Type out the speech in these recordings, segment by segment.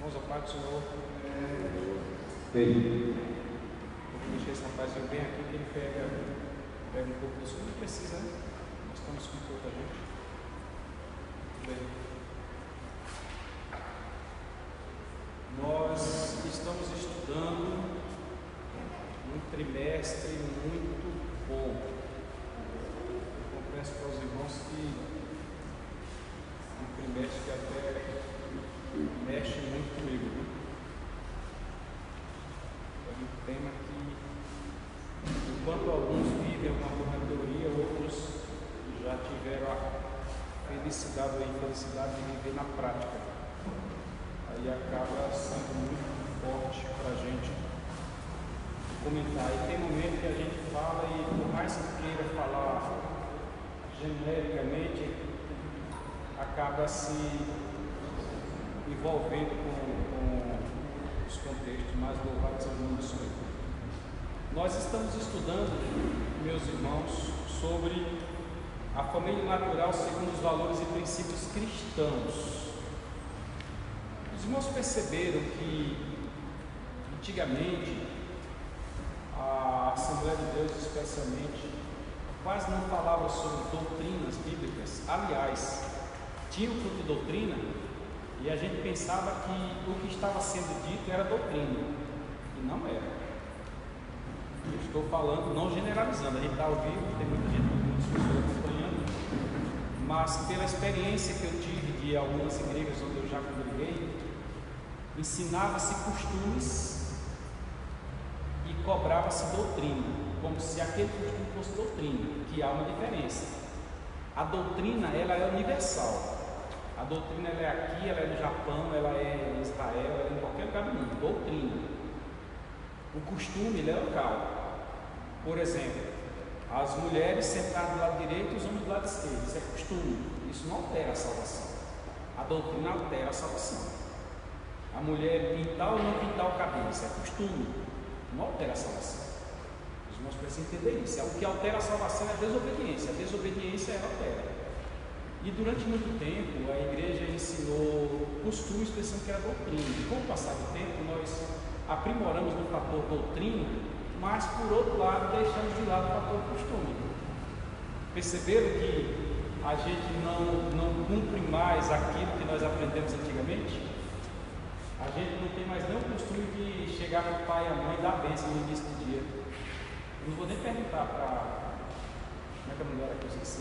Irmãos, a paz do Senhor. Bem. Eu vou deixar esse rapazinho bem aqui, que ele pega um pouco do Senhor. Não precisa, né? Nós estamos com pouca gente. Bem. Nós estamos estudando um trimestre muito bom. Eu confesso para os irmãos que um trimestre que até mexe muito comigo. É um tema que, enquanto alguns vivem uma teoria, outros já tiveram a felicidade ou a infelicidade de viver na prática. Aí acaba sendo muito forte para a gente comentar. E tem momento que a gente fala e, por mais que queira falar genericamente, acaba se envolvendo com os contextos mais louvados ao nome do Senhor. Nós estamos estudando, meus irmãos, sobre a família natural segundo os valores e princípios cristãos. Os irmãos perceberam que antigamente a Assembleia de Deus, especialmente, quase não falava sobre doutrinas bíblicas. Aliás, tinha o culto de doutrina e a gente pensava que o que estava sendo dito era doutrina, e não era. Eu estou falando, não generalizando, a gente está ao vivo, tem muita gente, muitas pessoas acompanhando, mas pela experiência que eu tive de algumas igrejas onde eu já congreguei, ensinava-se costumes e cobrava-se doutrina, como se aquele costume fosse doutrina, que há uma diferença. A doutrina, ela é universal. A doutrina, ela é aqui, ela é no Japão, ela é em Israel, ela é em qualquer lugar do mundo. Doutrina. O costume, ele é local. Por exemplo, as mulheres sentadas do lado direito e os homens do lado esquerdo. Isso é costume. Isso não altera a salvação. A doutrina altera a salvação. A mulher pintar ou não pintar o cabelo, isso é costume. Não altera a salvação. Os irmãos precisam entender isso. O que altera a salvação é a desobediência. A desobediência, ela altera. E durante muito tempo a igreja ensinou costumes pensando que era doutrina. E com o passar do tempo nós aprimoramos no fator doutrina, mas por outro lado deixamos de lado o fator costume. Perceberam que a gente não cumpre mais aquilo que nós aprendemos antigamente? A gente não tem mais nenhum costume de chegar para o pai e a mãe e dar bênção no início do dia. Eu não vou nem perguntar para... Como é que a mulher aqui eu esqueci?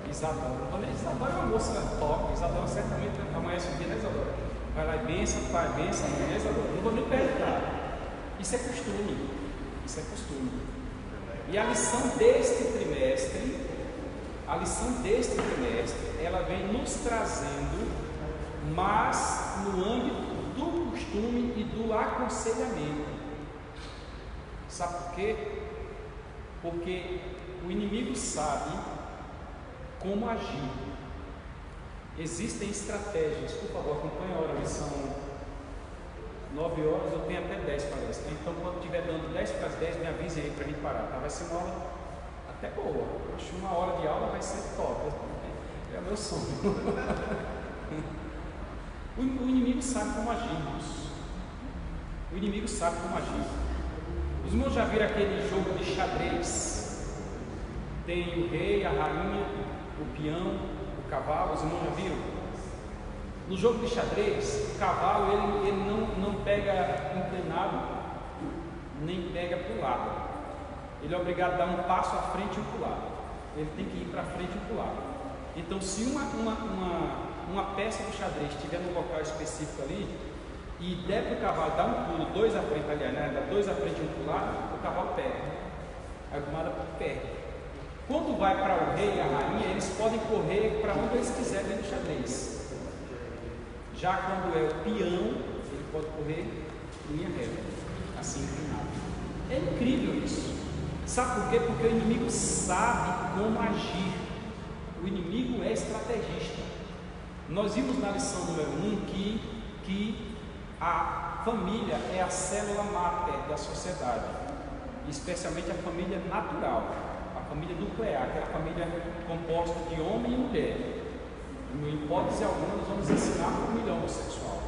Isadora. Isadora é uma moça top. Isadora certamente amanhece um dia, né, Isadora? Vai lá e benção, pai, benção, né, Isadora? Não vou nem perguntar. Isso é costume. Isso é costume. E a lição deste trimestre, ela vem nos trazendo, mas no âmbito do costume e do aconselhamento. Sabe por quê? Porque o inimigo sabe como agir. Existem estratégias. Por favor, acompanhe a hora, são 9 horas, eu tenho até 10 parece. Então, quando estiver dando 10 para as 10, me avisem aí para a gente parar, tá? Vai ser uma aula até boa. Acho que uma hora de aula vai ser top. É o meu sonho. O inimigo sabe como agir, irmãos. O inimigo sabe como agir. Os irmãos já viram aquele jogo de xadrez? Tem o rei, a rainha, o peão, o cavalo. Os irmãos já viram? No jogo de xadrez, o cavalo ele não pega inclinado, nem pega para o lado. Ele é obrigado a dar um passo à frente e para o lado. Ele tem que ir para frente e para o lado. Então, se uma peça do xadrez estiver num local específico ali e der para o cavalo dar um pulo, 2 à frente, aliás, né? Dá 2 à frente e 1 para o lado, o cavalo perde. Aí o comando perde. Quando vai para o rei e a rainha, eles podem correr para onde eles quiserem no xadrez. Já quando é o peão, ele pode correr em linha reta, assim inclinado. É incrível isso. Sabe por quê? Porque o inimigo sabe como agir. O inimigo é estrategista. Nós vimos na lição número 1 que a família é a célula máter da sociedade, especialmente a família natural, a família nuclear, aquela família composta de homem e mulher. Em hipótese alguma, nós vamos ensinar a família homossexual.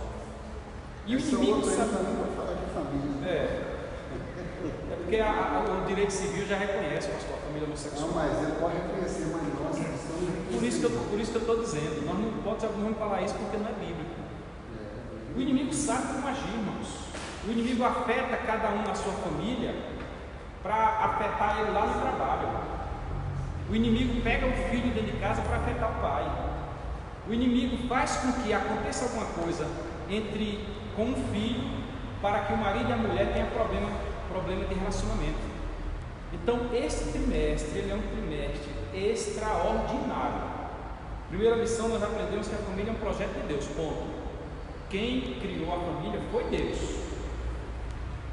E o inimigo sabe. Também pode falar de família. É porque o direito civil já reconhece, pastor, a família homossexual. Não, mas ele pode reconhecer, mas nós somos. Por isso que eu estou dizendo, nós não podemos falar isso porque não é bíblico. O inimigo sabe como agir, irmãos. O inimigo afeta cada um na sua família para afetar ele lá no trabalho. O inimigo pega o filho dentro de casa para afetar o pai. O inimigo faz com que aconteça alguma coisa com o filho para que o marido e a mulher tenham problema de relacionamento. Então esse trimestre ele é um trimestre extraordinário. Primeira lição, nós aprendemos que a família é um projeto de Deus, ponto. Quem criou a família foi Deus.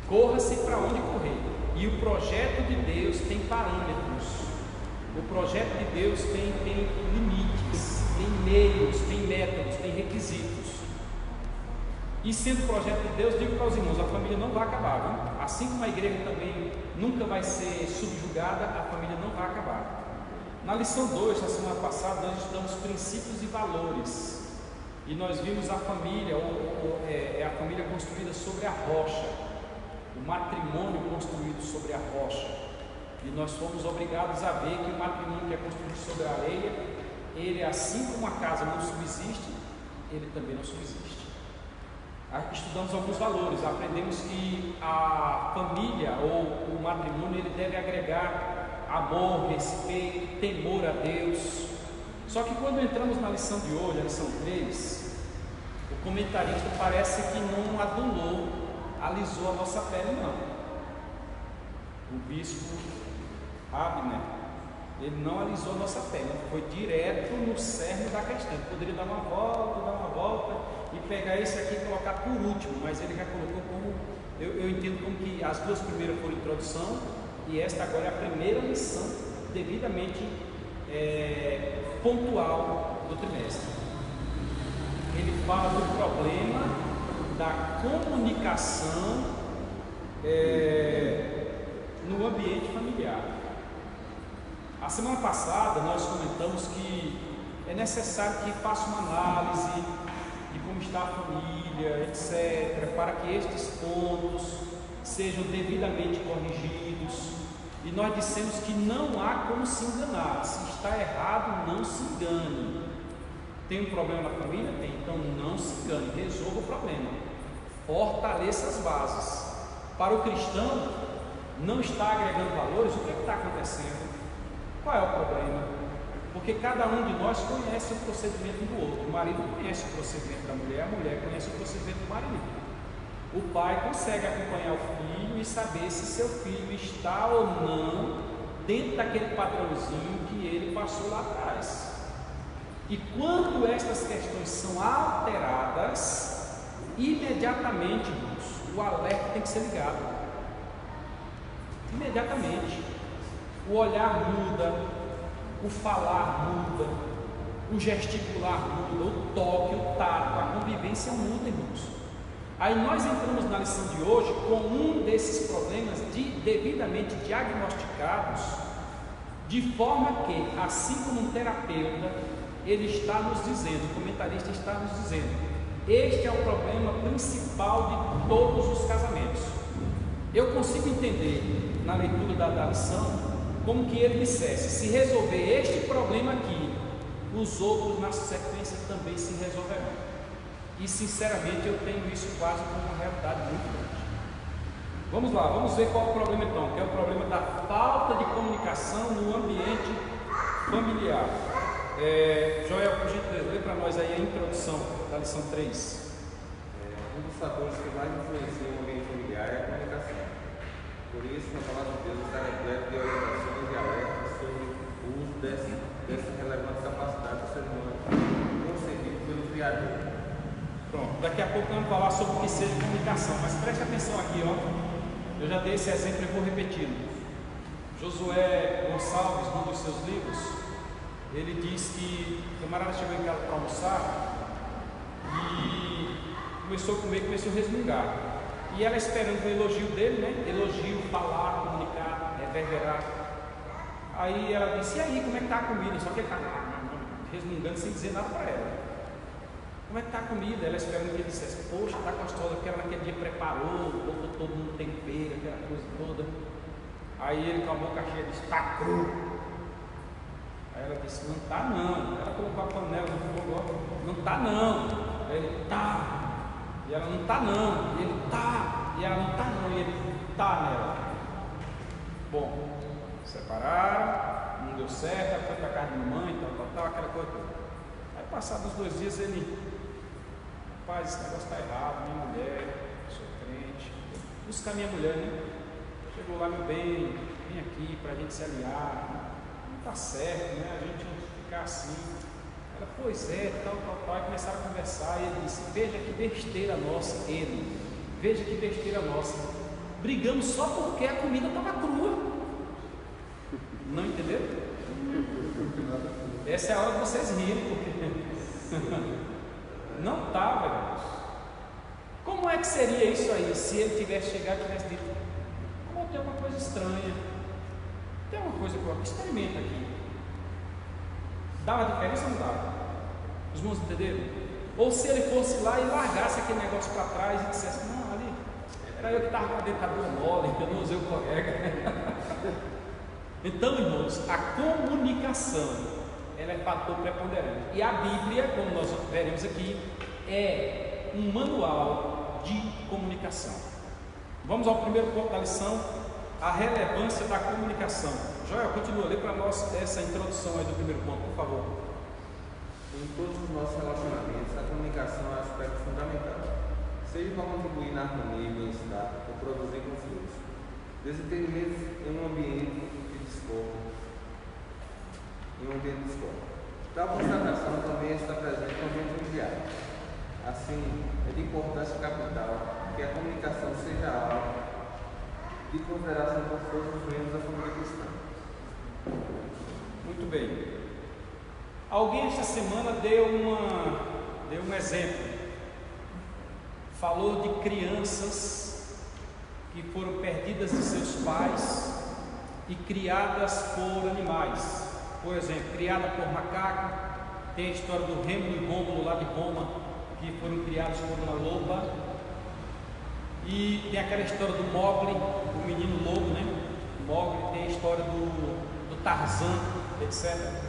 Corra-se para onde correr. E o projeto de Deus tem parâmetros. O projeto de Deus tem limites, tem meios, tem métodos, tem requisitos. E sendo o projeto de Deus, digo para os irmãos, a família não vai acabar, viu? Assim como a igreja também nunca vai ser subjugada, a família não vai acabar. Na lição 2, na semana passada, nós estudamos princípios e valores. E nós vimos a família, a família construída sobre a rocha, o matrimônio construído sobre a rocha. E nós fomos obrigados a ver que o matrimônio que é construído sobre a areia, ele, assim como a casa não subsiste, ele também não subsiste. Estudamos alguns valores, aprendemos que a família ou o matrimônio ele deve agregar amor, respeito, temor a Deus. Só que quando entramos na lição de hoje, a lição 3, o comentarista parece que não adulou, alisou a nossa pele, não. O bispo Abner, ele não alisou a nossa pele, foi direto no cerne da questão. Ele poderia dar uma volta e pegar esse aqui e colocar por último, mas ele já colocou como, eu entendo como que as duas primeiras foram introdução e esta agora é a primeira lição devidamente pontual do trimestre. Ele fala do problema da comunicação no ambiente familiar. A semana passada nós comentamos que é necessário que faça uma análise de como está a família, etc., para que estes pontos sejam devidamente corrigidos. E nós dissemos que não há como se enganar. Se está errado, não se engane. Tem um problema na família? Tem. Então não se engane, resolva o problema. Fortaleça as bases. Para o cristão, não está agregando valores, o que está acontecendo? Qual é o problema? Porque cada um de nós conhece o procedimento do outro. O marido conhece o procedimento da mulher, a mulher conhece o procedimento do marido. O pai consegue acompanhar o filho e saber se seu filho está ou não dentro daquele padrãozinho que ele passou lá atrás. E quando estas questões são alteradas, imediatamente, irmãos, o alerta tem que ser ligado. Imediatamente. O olhar muda, o falar muda, o gesticular muda, o toque, o tato, a convivência muda, irmãos. Aí nós entramos na lição de hoje com um desses problemas devidamente diagnosticados, de forma que, assim como um terapeuta, ele está nos dizendo, o comentarista está nos dizendo, este é o problema principal de todos os casamentos. Eu consigo entender na leitura da lição como que ele dissesse, se resolver este problema aqui, os outros na sequência também se resolverão. E sinceramente eu tenho isso quase como uma realidade muito grande. Vamos lá, vamos ver qual é o problema então, que é o problema da falta de comunicação no ambiente familiar. Joel, por gentileza, lê para nós aí a introdução da lição 3. Um dos fatores que mais influenciam o ambiente familiar é a comunicação. Por isso, na palavra de Deus está repleto de orientações e alertas sobre o uso dessa relevante capacidade do ser humano, concedido pelo Criador. Pronto, daqui a pouco vamos falar sobre o que seja comunicação, mas preste atenção aqui, ó. Eu já dei esse exemplo e vou repeti-lo. Josué Gonçalves, num dos seus livros, ele diz que o camarada chegou em casa para almoçar e começou a comer, começou a resmungar. E ela esperando o elogio dele, né? Elogio, falar, comunicar, reverberar. Aí ela disse, e aí, como é que está a comida? Só que ele está resmungando sem dizer nada para ela. como é que está a comida? Ela esperando que ele dissesse, poxa, está gostosa, porque ela naquele dia preparou, botou todo no tempero, aquela coisa toda. Aí ele com a boca cheia disse, está cru. Aí ela disse, não está não. Ela colocou a panela no fogo, não está não. Aí ele, tá. E ela, não está não. E ele, tá. E ela, não está não. E ele, tá nela. Bom, separaram, não deu certo, ela foi para a casa da mamãe, tal, aquela coisa toda. Aí passados 2 dias ele, rapaz, esse negócio está errado, minha mulher, sou crente, buscar minha mulher, né? Chegou lá, meu bem, vem aqui para a gente se aliar, não está certo, né? A gente ficar assim. Ela, pois é, tal, e começaram a conversar, e ele disse, veja que besteira nossa, veja que besteira nossa, brigamos só porque a comida estava crua. Não entenderam? Essa é a hora de vocês rirem, porque não estava, irmãos. Como é que seria isso aí, se ele tivesse chegado e tivesse dito, vamos ter uma coisa estranha, tem uma coisa que eu experimento aqui. Dava diferença ou não dava? Os irmãos entenderam? Ou se ele fosse lá e largasse aquele negócio para trás e dissesse, não, ali, era eu que estava com a dentadura mole, eu não usei o colega. Então, irmãos, a comunicação, ela é fator preponderante. E a Bíblia, como nós veremos aqui, é um manual de comunicação. Vamos ao primeiro ponto da lição, a relevância da comunicação. Joel, continua, lê para nós essa introdução aí do primeiro ponto, por favor. Em todos os nossos relacionamentos, a comunicação é um aspecto fundamental, seja para contribuir na harmonia e bem-estar ou produzir conflitos. Desentendimentos em um ambiente de discórdia. Tal constatação também está presente no ambiente familiar. Assim, é de importância capital que a comunicação seja algo de consideração por todos os membros da família cristã. Muito bem. Alguém esta semana deu um exemplo. Falou de crianças que foram perdidas de seus pais e criadas por animais. Por exemplo, criada por macaco. Tem a história do Remo e Rômulo lá de Roma, que foram criados por uma loba. E tem aquela história do Mowgli, do menino lobo, né? O Mowgli, tem a história do Tarzan, etc.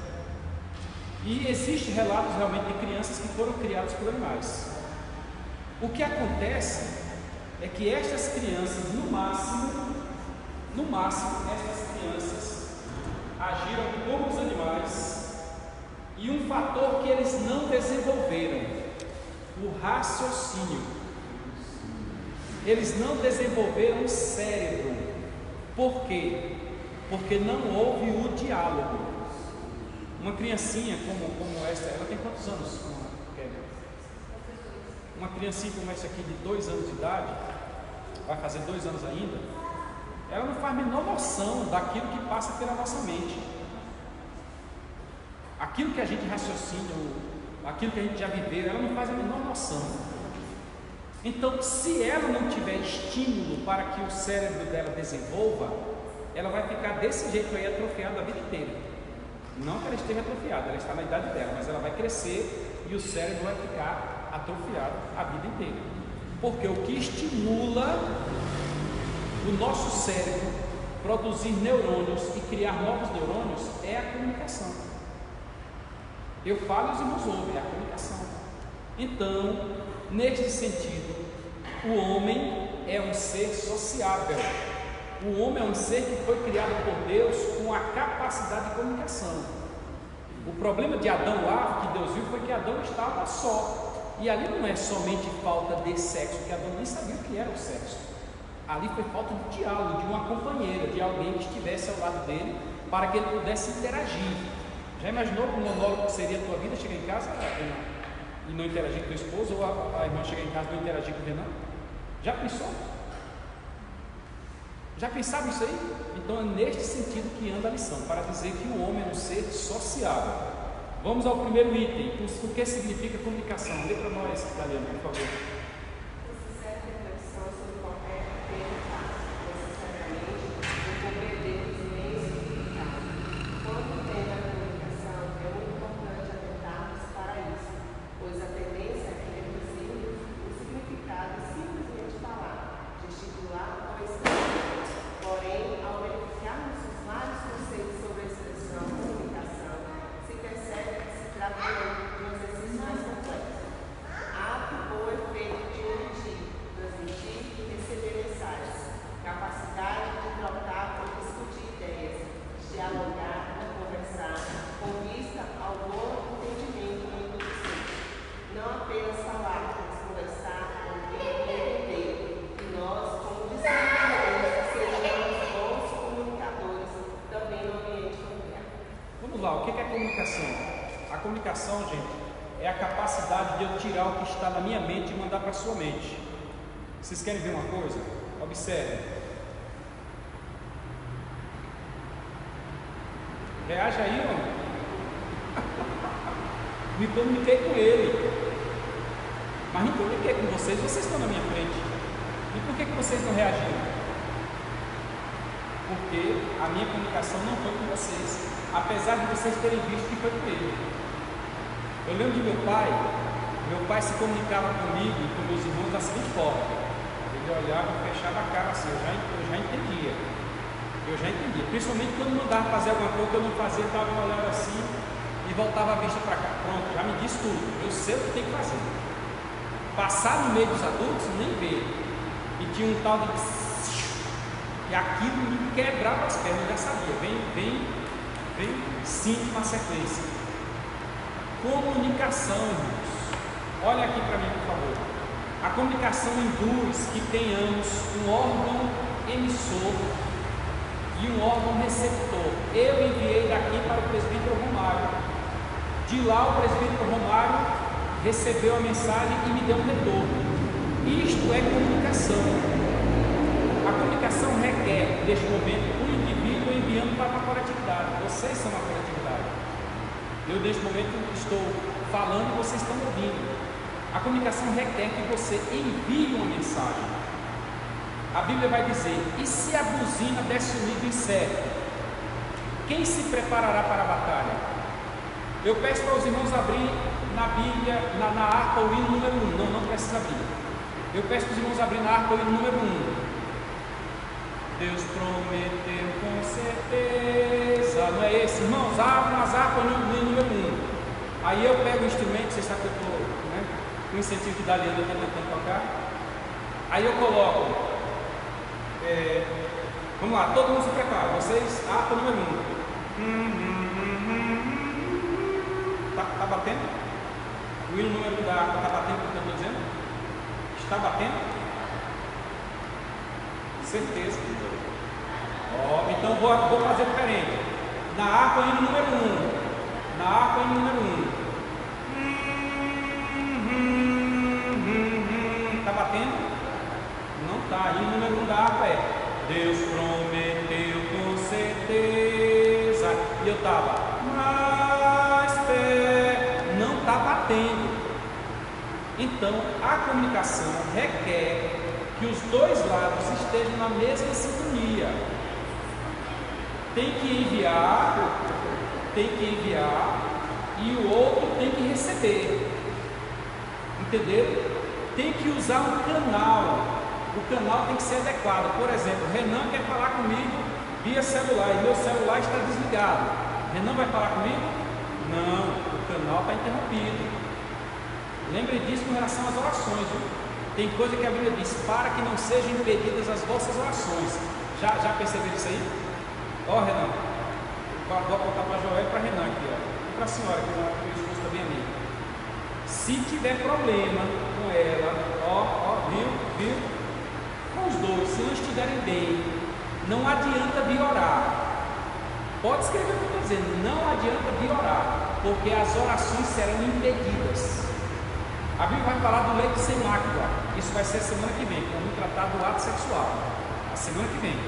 E existem relatos realmente de crianças que foram criadas por animais. O que acontece é que estas crianças, no máximo, estas crianças agiram como os animais, e um fator que eles não desenvolveram, o raciocínio. Eles não desenvolveram o cérebro. Por quê? Porque não houve o diálogo. Uma criancinha como esta, ela tem quantos anos? Uma criancinha como essa aqui de 2 anos de idade, vai fazer 2 anos ainda, ela não faz a menor noção daquilo que passa pela nossa mente. Aquilo que a gente raciocina, aquilo que a gente já viveu, ela não faz a menor noção. Então, se ela não tiver estímulo para que o cérebro dela desenvolva, ela vai ficar desse jeito aí, atrofiada a vida inteira. Não que ela esteja atrofiada, ela está na idade dela, mas ela vai crescer e o cérebro vai ficar atrofiado a vida inteira. Porque o que estimula o nosso cérebro produzir neurônios e criar novos neurônios é a comunicação. Eu falo e os irmãos ouvem, é a comunicação. Então, neste sentido, o homem é um ser sociável. O homem é um ser que foi criado por Deus com a capacidade de comunicação. O problema de Adão lá, que Deus viu, foi que Adão estava só. E ali não é somente falta de sexo, porque Adão nem sabia o que era o sexo. Ali foi falta de diálogo, de uma companheira, de alguém que estivesse ao lado dele, para que ele pudesse interagir. Já imaginou que o monólogo que seria a tua vida, chegar em casa e não interagir com tua esposa, ou a irmã chegar em casa e não interagir com o Renan? Já pensou? Já pensaram isso aí? Então é neste sentido que anda a lição, para dizer que o homem é um ser sociável. Vamos ao primeiro item, o que significa comunicação. Lê para nós, Daliana, por favor. Pois a tendência comunicação, gente, é a capacidade de eu tirar o que está na minha mente e mandar para a sua mente. Vocês querem ver uma coisa? Observe. Reage aí, homem. Me comuniquei com ele, mas não comuniquei com vocês. Vocês estão na minha frente. E por que vocês não reagiram? Porque a minha comunicação não foi com vocês, apesar de vocês terem visto que foi com ele. Eu lembro de meu pai se comunicava comigo e com meus irmãos da seguinte forma: ele olhava e fechava a cara assim, eu já entendia, principalmente quando mandava fazer alguma coisa que eu não fazia, eu estava olhando assim e voltava a vista para cá, pronto, já me disse tudo, eu sei o que tem que fazer. Passar no meio dos adultos, nem ver, e tinha um tal de e aquilo me quebrava as pernas, eu já sabia, vem, sinto uma sequência. Comunicação, irmãos. Olha aqui para mim, por favor. A comunicação induz que tenhamos um órgão emissor e um órgão receptor. Eu enviei daqui para o presbítero Romário. De lá o presbítero Romário recebeu a mensagem e me deu um retorno. Isto é comunicação. A comunicação requer, neste momento, um indivíduo enviando para uma coletividade. Vocês são uma coletividade. Eu, neste momento, estou falando e vocês estão ouvindo. A comunicação requer que você envie uma mensagem. A Bíblia vai dizer: e se a buzina der sonido incerto, quem se preparará para a batalha? Eu peço para os irmãos abrir na Bíblia, na harpa, o hino número 1. Não precisa abrir. Eu peço para os irmãos abrir na harpa o hino número 1. Deus prometeu com certeza. Não é esse, irmãos? Abram as harpas no número 1. Aí eu pego o instrumento, vocês sabem que eu estou, né, com o incentivo que Daliana está tentando tocar. Aí eu coloco. Vamos lá, todo mundo se prepara. Vocês, harpa número 1. Tá batendo? O hino número 1 da harpa está batendo o que eu estou dizendo? Está batendo? Certeza. Então vou fazer diferente. Na harpa hino número 1. Na harpa hino número 1. Está batendo? Não está. Hino número 1 da harpa é: Deus prometeu com certeza. E eu estava mais perto. Não está batendo. Então a comunicação requer que os dois lados estejam na mesma sintonia. Tem que enviar e o outro tem que receber. Entenderam? Tem que usar um canal. O canal tem que ser adequado. Por exemplo, Renan quer falar comigo via celular e meu celular está desligado. Renan vai falar comigo? Não, o canal está interrompido. Lembre disso com relação às orações, viu? Tem coisa que a Bíblia diz: para que não sejam impedidas as vossas orações. Já perceberam isso aí? Ó, Renan, vou apontar para Joel e para Renan aqui, ó. E para a senhora, que o esposo está bem amigo. Se tiver problema com ela, viu? Com os dois, se não estiverem bem, não adianta vir orar. Pode escrever o que eu estou dizendo: não adianta vir orar, porque as orações serão impedidas. A Bíblia vai falar do leite sem mácula. Isso vai ser a semana que vem, quando tratar do ato sexual. A semana que vem.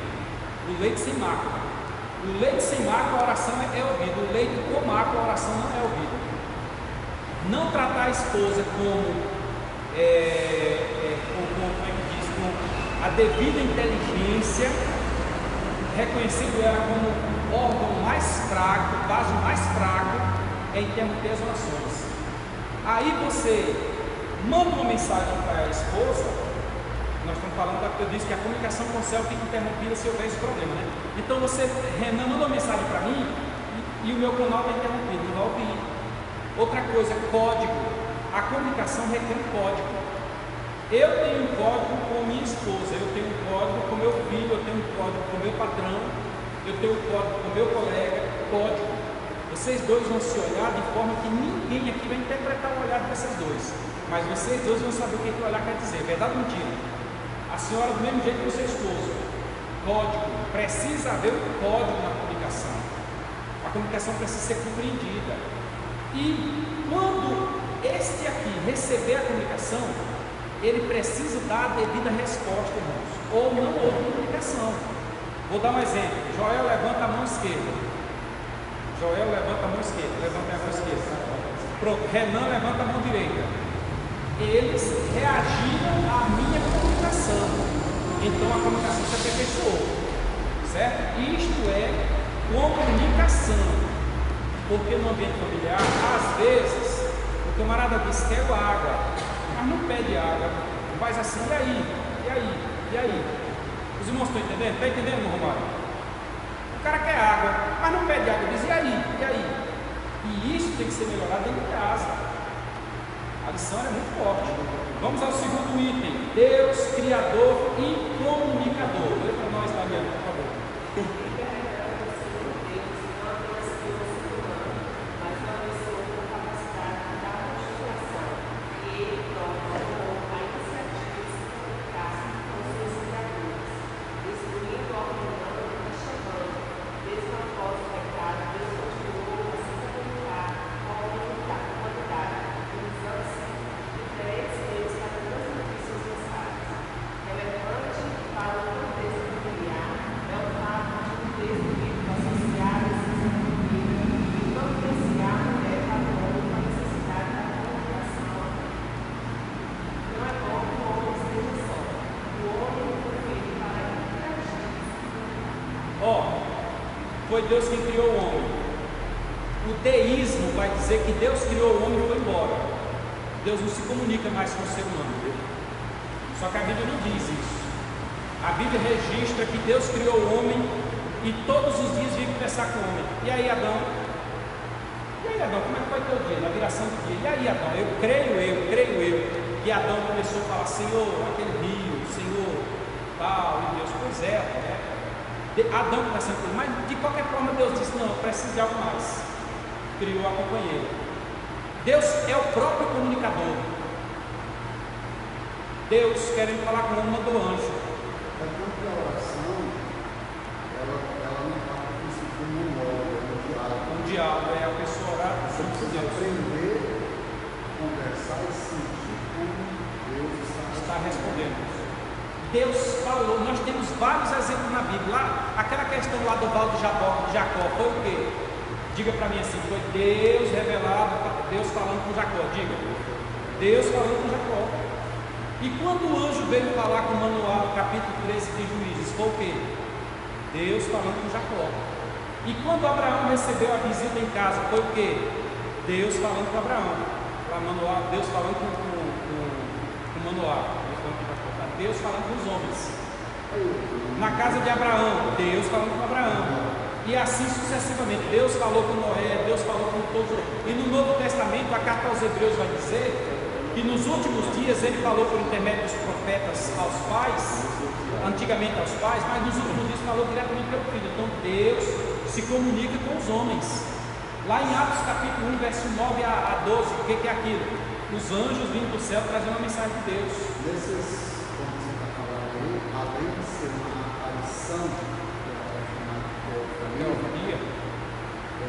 O leite sem mácula. O leite sem mácula, a oração é ouvida. O leite com mácula, a oração não é ouvida. Não tratar a esposa com a devida inteligência, reconhecendo ela como o órgão mais fraco, o vaso mais fraco, é interromper as orações. Aí você manda uma mensagem para a esposa. Nós estamos falando, eu disse que a comunicação com o céu fica interrompida se houver esse problema, né? Então você, Renan, manda uma mensagem para mim e o meu canal está interrompido, não vai ouvir. Outra coisa, código. A comunicação requer um código. Eu tenho um código com minha esposa, eu tenho um código com meu filho, eu tenho um código com meu patrão, eu tenho um código com meu colega, código. Vocês dois vão se olhar de forma que ninguém aqui vai interpretar o olhar desses dois, mas vocês dois vão saber o que o olhar quer dizer, verdade ou mentira? A senhora do mesmo jeito que o seu esposo. Código, precisa haver um código na comunicação. A comunicação precisa ser compreendida. E quando este aqui receber a comunicação, ele precisa dar a devida resposta, irmãos, ou não houve comunicação. Vou dar um exemplo. Joel levanta a mão esquerda. Joel levanta a mão esquerda. Levanta a mão esquerda. Pronto. Renan levanta a mão direita. Eles reagiram à minha comunicação. Então a comunicação se aperfeiçoou. Certo? Isto é comunicação. Porque no ambiente familiar, às vezes, o camarada diz que quer água, mas não pede água. Faz assim, e aí? E aí? E aí? Os irmãos estão entendendo? Está entendendo, meu Romário? O cara quer água, mas não pede água. Diz, e aí? E aí? E isso tem que ser melhorado dentro de casa. A lição é muito forte. Vamos ao segundo item. Deus, Criador e Comunicador. Lê para nós, Damiano, por favor. Foi Deus quem criou o homem. O deísmo vai dizer que Deus criou o homem e foi embora. Deus não se comunica mais com o ser humano. Só que a Bíblia não diz isso. A Bíblia registra que Deus criou o homem e todos os dias vinha conversar com o homem. E aí, Adão? E aí, Adão, como é que vai ter o dia? Na viração do dia. E aí, Adão? Eu creio que Adão começou a falar, Senhor, aquele rio, Senhor, tal, e Deus, pois é, né? Adão conversando com ele, mas de qualquer forma Deus disse, não, eu preciso de algo mais. Criou a companheira. Deus é o próprio comunicador. Deus, querendo falar com o homem, mandou anjo. A própria oração, ela não parte do princípio do monólogo, é um diálogo. Um diálogo, é a pessoa orar Você precisa aprender, conversar e sentir como Deus está respondendo. Deus falou, nós temos vários exemplos na Bíblia. Lá, aquela questão lá do val de Jacó, foi o quê? Diga para mim assim, foi Deus revelado, Deus falando com Jacó, diga. Deus falando com Jacó. E quando o anjo veio falar com Manoá, no capítulo 13 de Juízes, foi o quê? Deus falando com Jacó. E quando Abraão recebeu a visita em casa, foi o quê? Deus falando com Abraão. Para Manoá, Deus falando com Manoá. Deus falando com os homens. Na casa de Abraão, Deus falando com Abraão. E assim sucessivamente. Deus falou com Noé, Deus falou com todos. E no Novo Testamento, a carta aos Hebreus vai dizer que nos últimos dias ele falou por intermédio dos profetas aos pais, antigamente aos pais, mas nos últimos dias falou diretamente pelo Filho. Então Deus se comunica com os homens. Lá em Atos capítulo 1, verso 9 a 12, o que é aquilo? Os anjos vindo do céu trazendo a mensagem de Deus. Além de ser uma aparição, que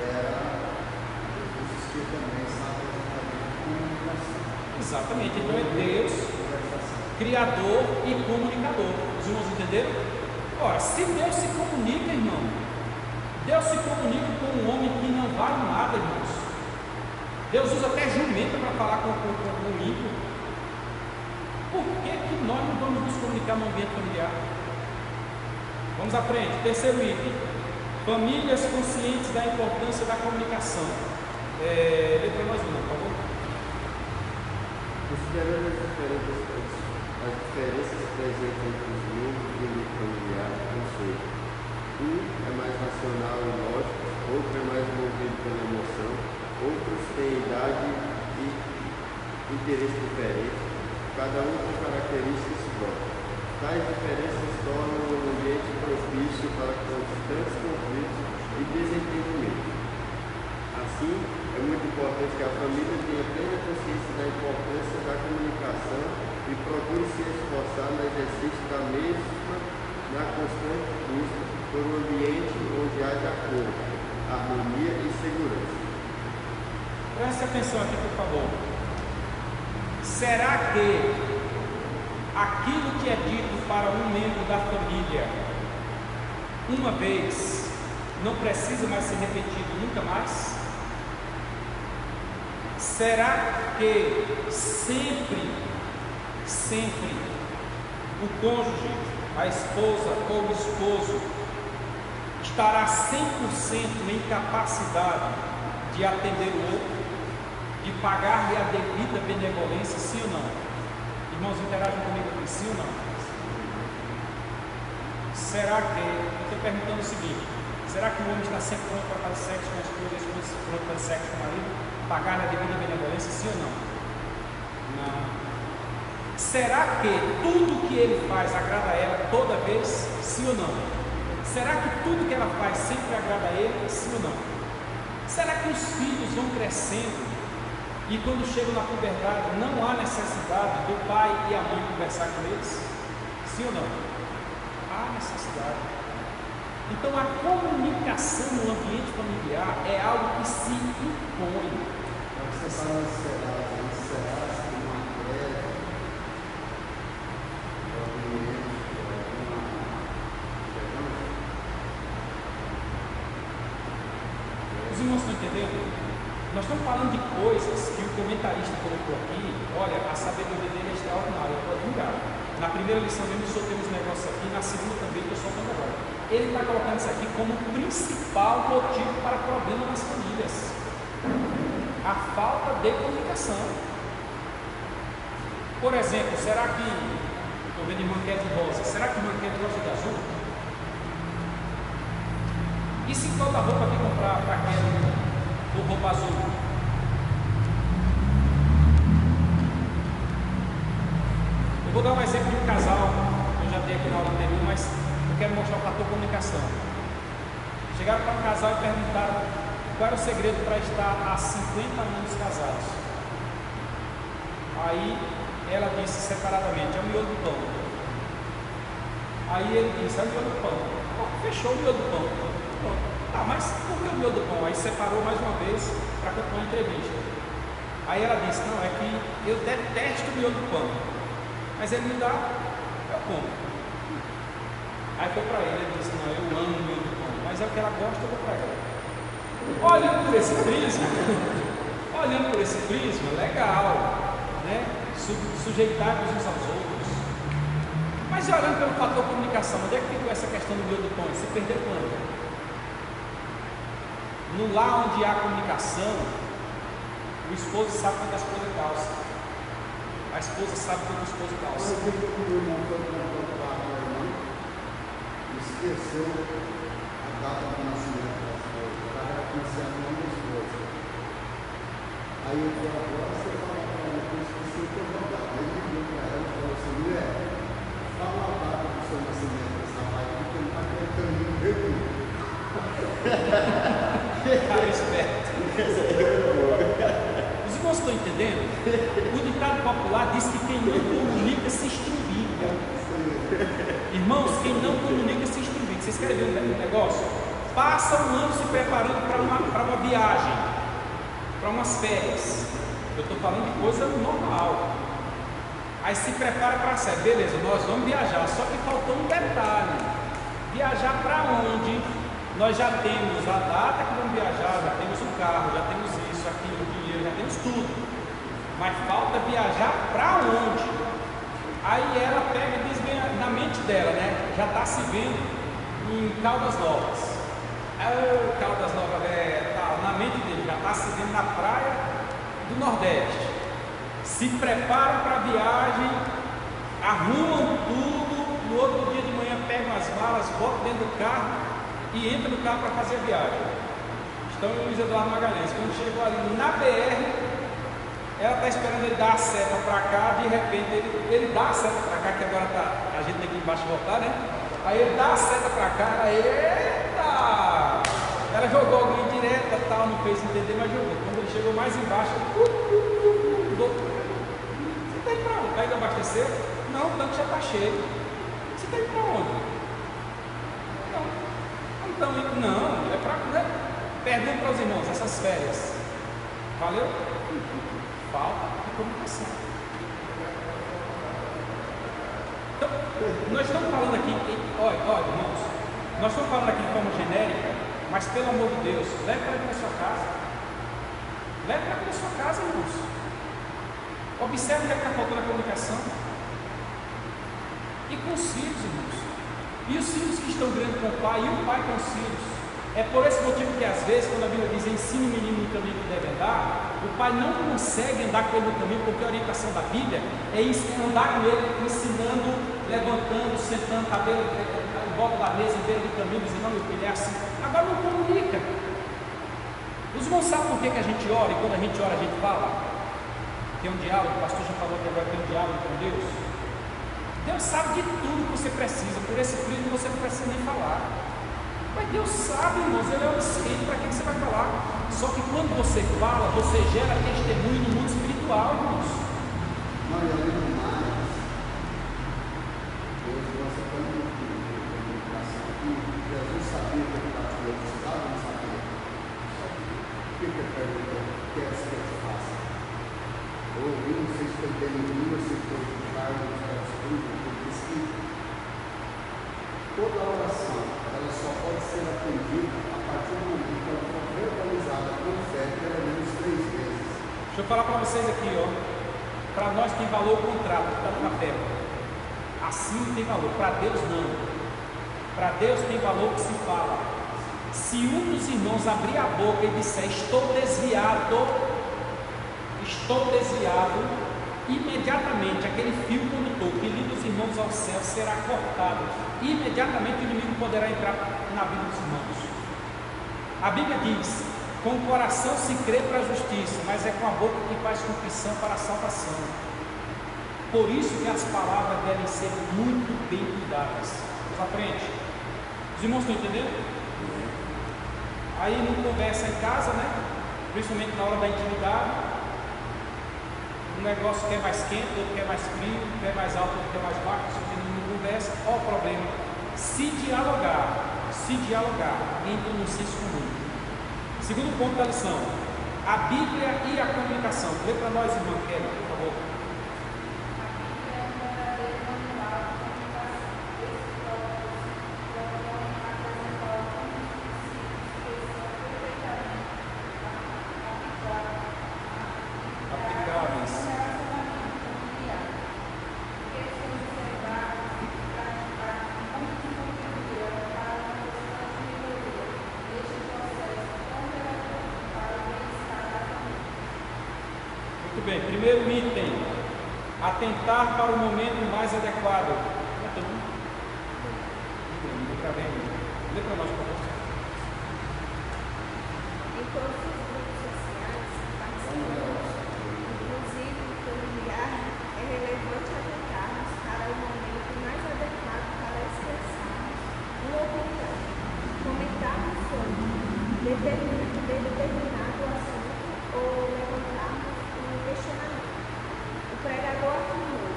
era existia também essa comunicação. Exatamente, então é Deus, Criador e comunicador. Os irmãos entenderam? Ora, se Deus se comunica, irmão, Deus se comunica com um homem que não vale nada, irmãos. Deus usa até jumenta para falar com o ímpio. Por que nós não vamos nos comunicar no ambiente familiar? Vamos à frente. Terceiro item. Famílias conscientes da importância da comunicação. Lê para nós, por favor. Considerando as diferenças presentes entre os membros do grupo familiar, ou seja, um é mais racional e lógico, outro é mais movido pela emoção, outros têm idade e interesse diferentes. Cada um tem características próprias. Tais diferenças tornam um ambiente propício para constantes conflitos e desentendimentos. Assim, é muito importante que a família tenha plena consciência da importância da comunicação e procure se esforçar no exercício da mesma na constante busca por um ambiente onde haja acordo, harmonia e segurança. Preste atenção aqui, por favor. Será que aquilo que é dito para um membro da família uma vez não precisa mais ser repetido nunca mais? Será que sempre o cônjuge, a esposa ou o esposo estará 100% em capacidade de atender o outro, de pagar-lhe a devida benevolência, sim ou não? Irmãos, interagem comigo aqui, sim ou não? Será que, eu estou perguntando o seguinte, será que o homem está sempre pronto para fazer sexo com a esposa, a esposa pronto para fazer sexo com o marido, pagar-lhe a devida benevolência, sim ou não? Não. Será que tudo que ele faz agrada a ela toda vez, sim ou não? Será que tudo que ela faz sempre agrada a ele, sim ou não? Será que os filhos vão crescendo e quando chegam na puberdade não há necessidade do pai e a mãe conversar com eles? Sim ou não? Há necessidade. Então a comunicação no ambiente familiar é algo que se impõe. Você está encerrado com uma greve, Os irmãos estão entendendo? Nós estamos falando de coisas que o comentarista colocou aqui. Olha, a sabedoria dele é extraordinária, eu estou admirado. Na primeira lição mesmo eu soltei uns negócios aqui, na segunda também eu estou soltando agora. Ele está colocando isso aqui como o principal motivo para problema nas famílias: a falta de comunicação. Por exemplo, será que, estou vendo irmã Ked rosa, será que irmã Ked gosta de azul? E se falta roupa aqui comprar para Ked ou roupa azul? Eu vou dar um exemplo de um casal, eu já dei aqui na aula anterior, mas eu quero mostrar o fator comunicação. Chegaram para um casal e perguntaram qual era o segredo para estar há 50 anos casados. Aí ela disse separadamente: é o miolo do pão. Aí ele disse: é o miolo do pão. Fechou o miolo do pão. Ah, mas por que o miolo do pão? Aí separou mais uma vez para continuar a entrevista. Aí ela disse: não, é que eu detesto o miolo do pão, mas ele me dá, eu como. Aí foi para ele disse: não, eu amo o miolo do pão, mas é o que ela gosta, eu vou para ela. Olhando por esse prisma, legal, né? Sujeitar uns aos outros. Mas olhando pelo fator comunicação, onde é que ficou essa questão do miolo do pão? Você perdeu quando? No lar onde há comunicação, o esposo sabe quando a esposa calça, a esposa sabe quando o esposo calça. Mas o irmão foi para a irmã, esqueceu a data do nascimento da esposa, estava 15 anos da esposa. Aí eu falei: agora você fala para ela que eu esqueci o teu data. Aí ele ligou para ela e falou assim: mulher, fala a data do seu nascimento dessa pai, porque ele está acreditando ver tudo. Cara esperto. Os irmãos estão entendendo? O ditado popular diz que quem não comunica se estrubica. Irmãos, quem não comunica se estrubica. Vocês querem ver um negócio? Passa um ano se preparando para uma viagem, para umas férias. Eu estou falando de coisa normal. Aí se prepara para a série. Beleza, nós vamos viajar. Só que faltou um detalhe: viajar para onde? Nós já temos a data que vamos viajar, já temos o carro, já temos isso, aquilo, o dinheiro, já temos tudo. Mas falta viajar para onde? Aí ela pega e diz bem na mente dela, né? Já está se vendo em Caldas Novas. Caldas Novas, tá, na mente dele, já está se vendo na praia do Nordeste. Se preparam para a viagem, arrumam tudo, no outro dia de manhã pegam as malas, botam dentro do carro e entra no carro para fazer a viagem. Estão em Luiz Eduardo Magalhães. Quando chegou ali na BR, ela está esperando ele dar a seta para cá. De repente ele dá a seta para cá, que agora tá, a gente tem que ir embaixo voltar, né? Aí ele dá a seta para cá, eita! Ela jogou alguém direta, tal, não fez entender, mas jogou. Quando ele chegou mais embaixo, mudou. Você está indo para onde? Está indo abastecer? Não, o tanque já está cheio. Você está indo para onde? Não, é para, né? Pergunta para os irmãos, essas férias, Valeu? Falta de comunicação. Então, nós estamos falando aqui, olha, irmãos, nós estamos falando aqui de forma genérica, mas pelo amor de Deus, leve para a sua casa. Leve para a sua casa, irmãos. Observe o que está faltando na comunicação. E com os filhos, irmãos. E os filhos que estão grandes com o pai, e o pai com os filhos. É por esse motivo que às vezes, quando a Bíblia diz ensine o menino no caminho que deve andar, o pai não consegue andar com ele no caminho, porque a orientação da Bíblia é andar com ele, ensinando, levantando, sentando, cabelo em volta da mesa, em beira do caminho, dizendo, não, meu filho, é assim. Agora não comunica. Os irmãos sabem por que a gente ora, e quando a gente ora, a gente fala? Tem um diálogo, o pastor já falou que agora tem um diálogo com Deus. Deus sabe de tudo que você precisa, por esse prisma você não precisa nem falar. Mas Deus sabe, irmãos, Ele é onisciente, para que você vai falar? Só que quando você fala, você gera testemunho no mundo espiritual, irmãos. Não, e além do mais, Deus gosta tanto de comunicação aqui, Jesus sabia que ele estava falando, precisava, não sabia. Por que ele perguntou? O que é que eu faço? Eu ouvi, não sei se foi dele em mim, ou se foi de Carlos, ele disse que toda oração, ela só pode ser atendida a partir do momento que ela for verbalizada com fé pelo menos 3 vezes. Deixa eu falar para vocês aqui, ó. Para nós tem valor o contrato, que está no papel. Assim tem valor, para Deus não. Para Deus tem valor que se fala. Se um dos irmãos abrir a boca e disser estou desviado, imediatamente aquele fio condutor que liga os irmãos ao céu será cortado. Imediatamente o inimigo poderá entrar na vida dos irmãos. A Bíblia diz: com o coração se crê para a justiça, mas é com a boca que faz confissão para a salvação. Por isso que as palavras devem ser muito bem cuidadas. Vamos à frente. Os irmãos estão entendendo? Aí não conversa em casa, né? Principalmente na hora da intimidade. Um negócio que é mais quente, outro que é mais frio, um que é mais alto, outro que é mais baixo, se não conversa, olha o problema. Se dialogar, entra no senso comum. Segundo ponto da lição, a Bíblia e a comunicação. Lê para nós, irmã Kelly, por favor. Muito bem, primeiro item, atentar para o momento mais adequado. Lê para nós, por favor. Em todos os grupos sociais que participamos, inclusive no familiar, é relevante atentarmos para o momento mais adequado para expressarmos uma opinião, comentarmos sobre determinado assunto ou levantarmos um questionamento. O pregador afirmou: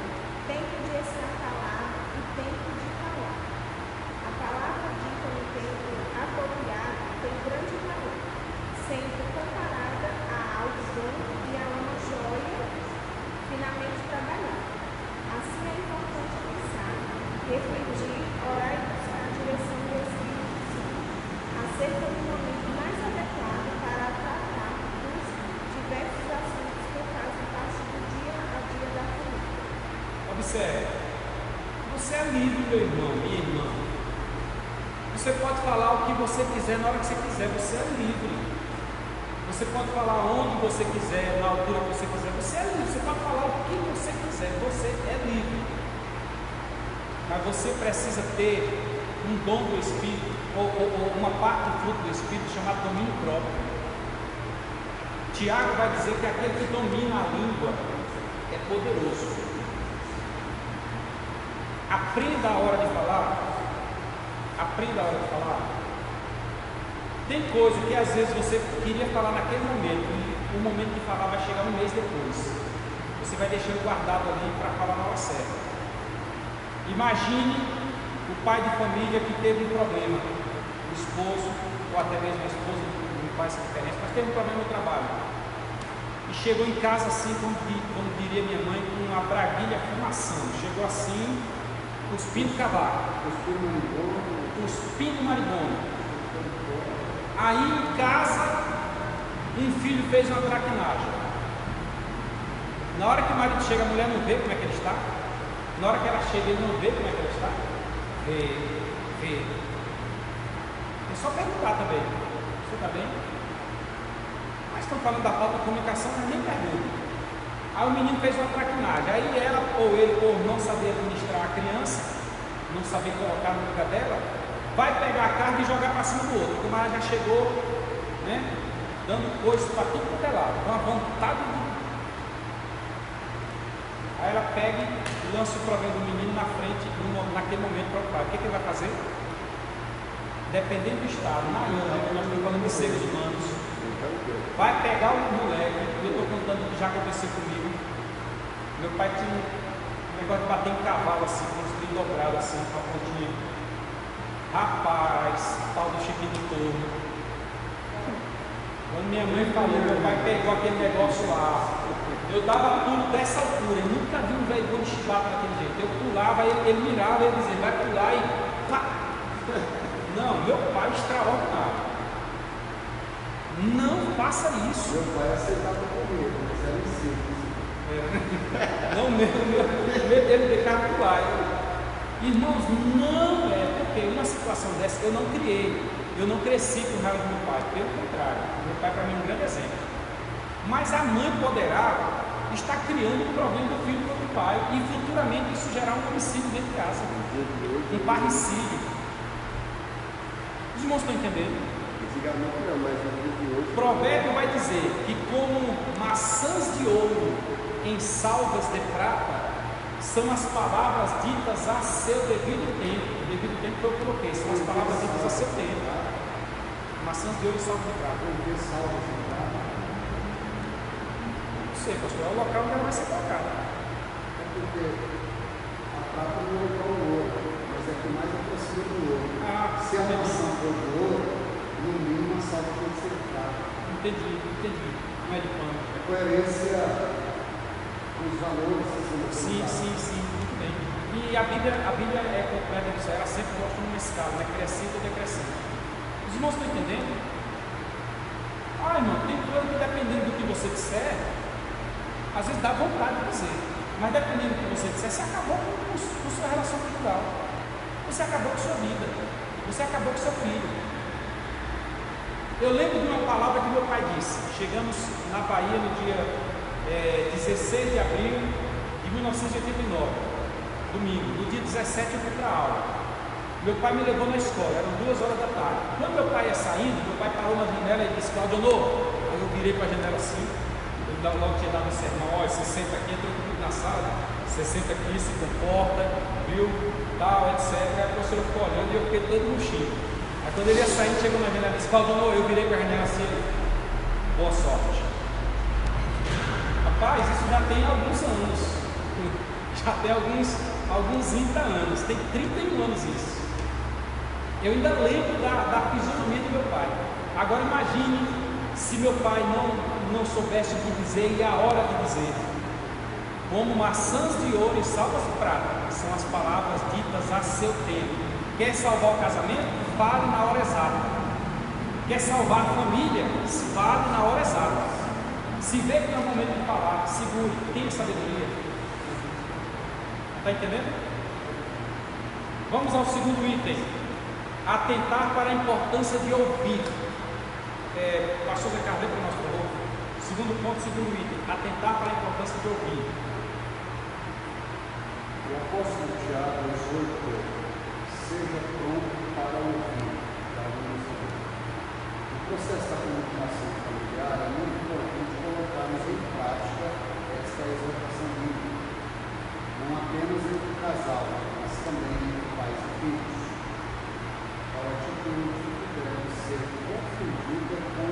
tempo de estar calado e tempo de falar. A palavra dita no tempo apropriado tem grande valor, sendo comparada a algo bom e a uma joia finamente trabalhada. Assim é importante pensar, refletir, orar e buscar a direção do Espírito Santo acerca do momento mais adequado para tratar dos diversos assuntos que fazem parte do dia a dia da família. Observe, você é livre, meu irmão, minha irmã. Você pode falar o que você quiser na hora que você quiser, você é livre. Você pode falar onde você quiser, na altura que você quiser, você é livre. Você pode falar o que você quiser, você é livre. Mas você precisa ter um dom do Espírito, ou uma parte do fruto do Espírito chamado domínio próprio. Tiago vai dizer que aquele que domina a língua é poderoso. Aprenda a hora de falar. Aprenda a hora de falar. Tem coisa que às vezes você queria falar naquele momento e o momento de falar vai chegar um mês depois. Você vai deixando guardado ali para falar na hora certa. Imagine o pai de família que teve um problema, o esposo, ou até mesmo a esposa, não faz diferença, mas teve um problema no trabalho. e chegou em casa assim, como diria minha mãe, com uma braguilha fumaçando. Chegou assim, cuspindo cavaco, cuspindo maribondo. Aí em casa, um filho fez uma traquinagem. Na hora que o marido chega, a mulher não vê como é que ele está. Na hora que ela chega, ele não vê como é que ela está. Vê. É só perguntar também. Você está bem? Mas estão falando da falta de comunicação, mas nem pergunta. Aí o menino fez uma traquinagem. Aí ela, ou ele, por não saber administrar a criança, não saber colocar no lugar dela, vai pegar a carga e jogar para cima do outro. Porque o marido já chegou, né, dando coisas para tudo quanto é lado, com uma vontade de... Aí ela pega e lança o problema do menino na frente, naquele momento para o pai. O que ele vai fazer? Dependendo do estado, na Índia, que nós estamos falando de seres humanos, vai pegar o moleque, eu estou contando que já aconteceu comigo. Meu pai tinha um negócio de bater em cavalo assim, com os dedos dobrados assim, com a pontinha. Rapaz, tal do Chiquinho do Torno. Quando minha mãe falou, meu pai pegou aquele negócio lá. Eu dava pulo dessa altura, eu nunca vi um velho bom de chibata daquele jeito. Eu pulava, ele mirava, ele dizia, vai pular e pá! Não, meu pai extraordinário. Não faça isso. Meu pai aceitava comer, mas era em si. Não, ele deixava pular. Irmãos, não é porque uma situação dessa eu não criei. Eu não cresci com raiva do meu pai. Pelo contrário, meu pai para mim é um grande exemplo. Mas a mãe poderá estar criando um problema do filho contra o pai e futuramente isso gerar um homicídio dentro de casa, um parricídio. Os irmãos estão entendendo? O provérbio vai dizer que como maçãs de ouro em salvas de prata são as palavras ditas a seu devido tempo. O devido tempo que eu coloquei, são as palavras ditas a seu tempo. Maçãs de ouro em salvas de prata. Sei, pastor, é o local onde ela vai ser colocada. É porque a prata não é igual ao ouro, mas é que mais aproxima do ouro. Se a maçã for do ouro, no mínimo a salva tem que ser prata. Entendi. Não é de pano. É coerência com os valores que são Sim, muito bem. E a Bíblia é completa disso, ela sempre mostra numa escala, né? Crescente ou decrescente. Os irmãos estão entendendo? Irmão, tem coisa que dependendo do que você disser, às vezes dá vontade de dizer, mas dependendo do que você disser, você acabou com sua relação conjugal, você acabou com sua vida, você acabou com seu filho. Eu lembro de uma palavra que meu pai disse. Chegamos na Bahia no dia 16 de abril de 1989, domingo. No dia 17 eu fui para a aula. Meu pai me levou na escola, eram 2 horas da tarde. Quando meu pai ia saindo, meu pai parou na janela e disse: Claudionor. Aí eu virei para a janela assim. Logo tinha dado um sermão, olha, você senta aqui, entrou comigo na sala, você senta aqui, se comporta, viu, tal, etc. Aí a professora ficou olhando e eu fiquei todo murchinho. Aí quando ele ia saindo, chegou na janela e disse: Claudionor, eu virei para a janela assim, boa sorte. Rapaz, isso já tem alguns anos, já tem alguns 30 anos, tem 31 anos isso. Eu ainda lembro da fisionomia do meu pai. Agora imagine se meu pai não soubesse o que dizer e a hora de dizer. Como maçãs de ouro e salvas de prata são as palavras ditas a seu tempo. Quer salvar o casamento? Fale na hora exata. Quer salvar a família? Fale na hora exata. Se vê que é o momento de falar, segure, tenha sabedoria. Está entendendo? Vamos ao segundo item. Atentar para a importância de ouvir. Pastor Zé Carlos, para nós, por favor. Segundo ponto, segundo item. Atentar para a importância de ouvir. O apóstolo Tiago exortou: seja pronto para ouvir. O processo da comunicação familiar é muito importante colocarmos em prática esta exortação bíblica, não apenas entre o casal, mas também entre pais e filhos. A atitude deve ser confundida com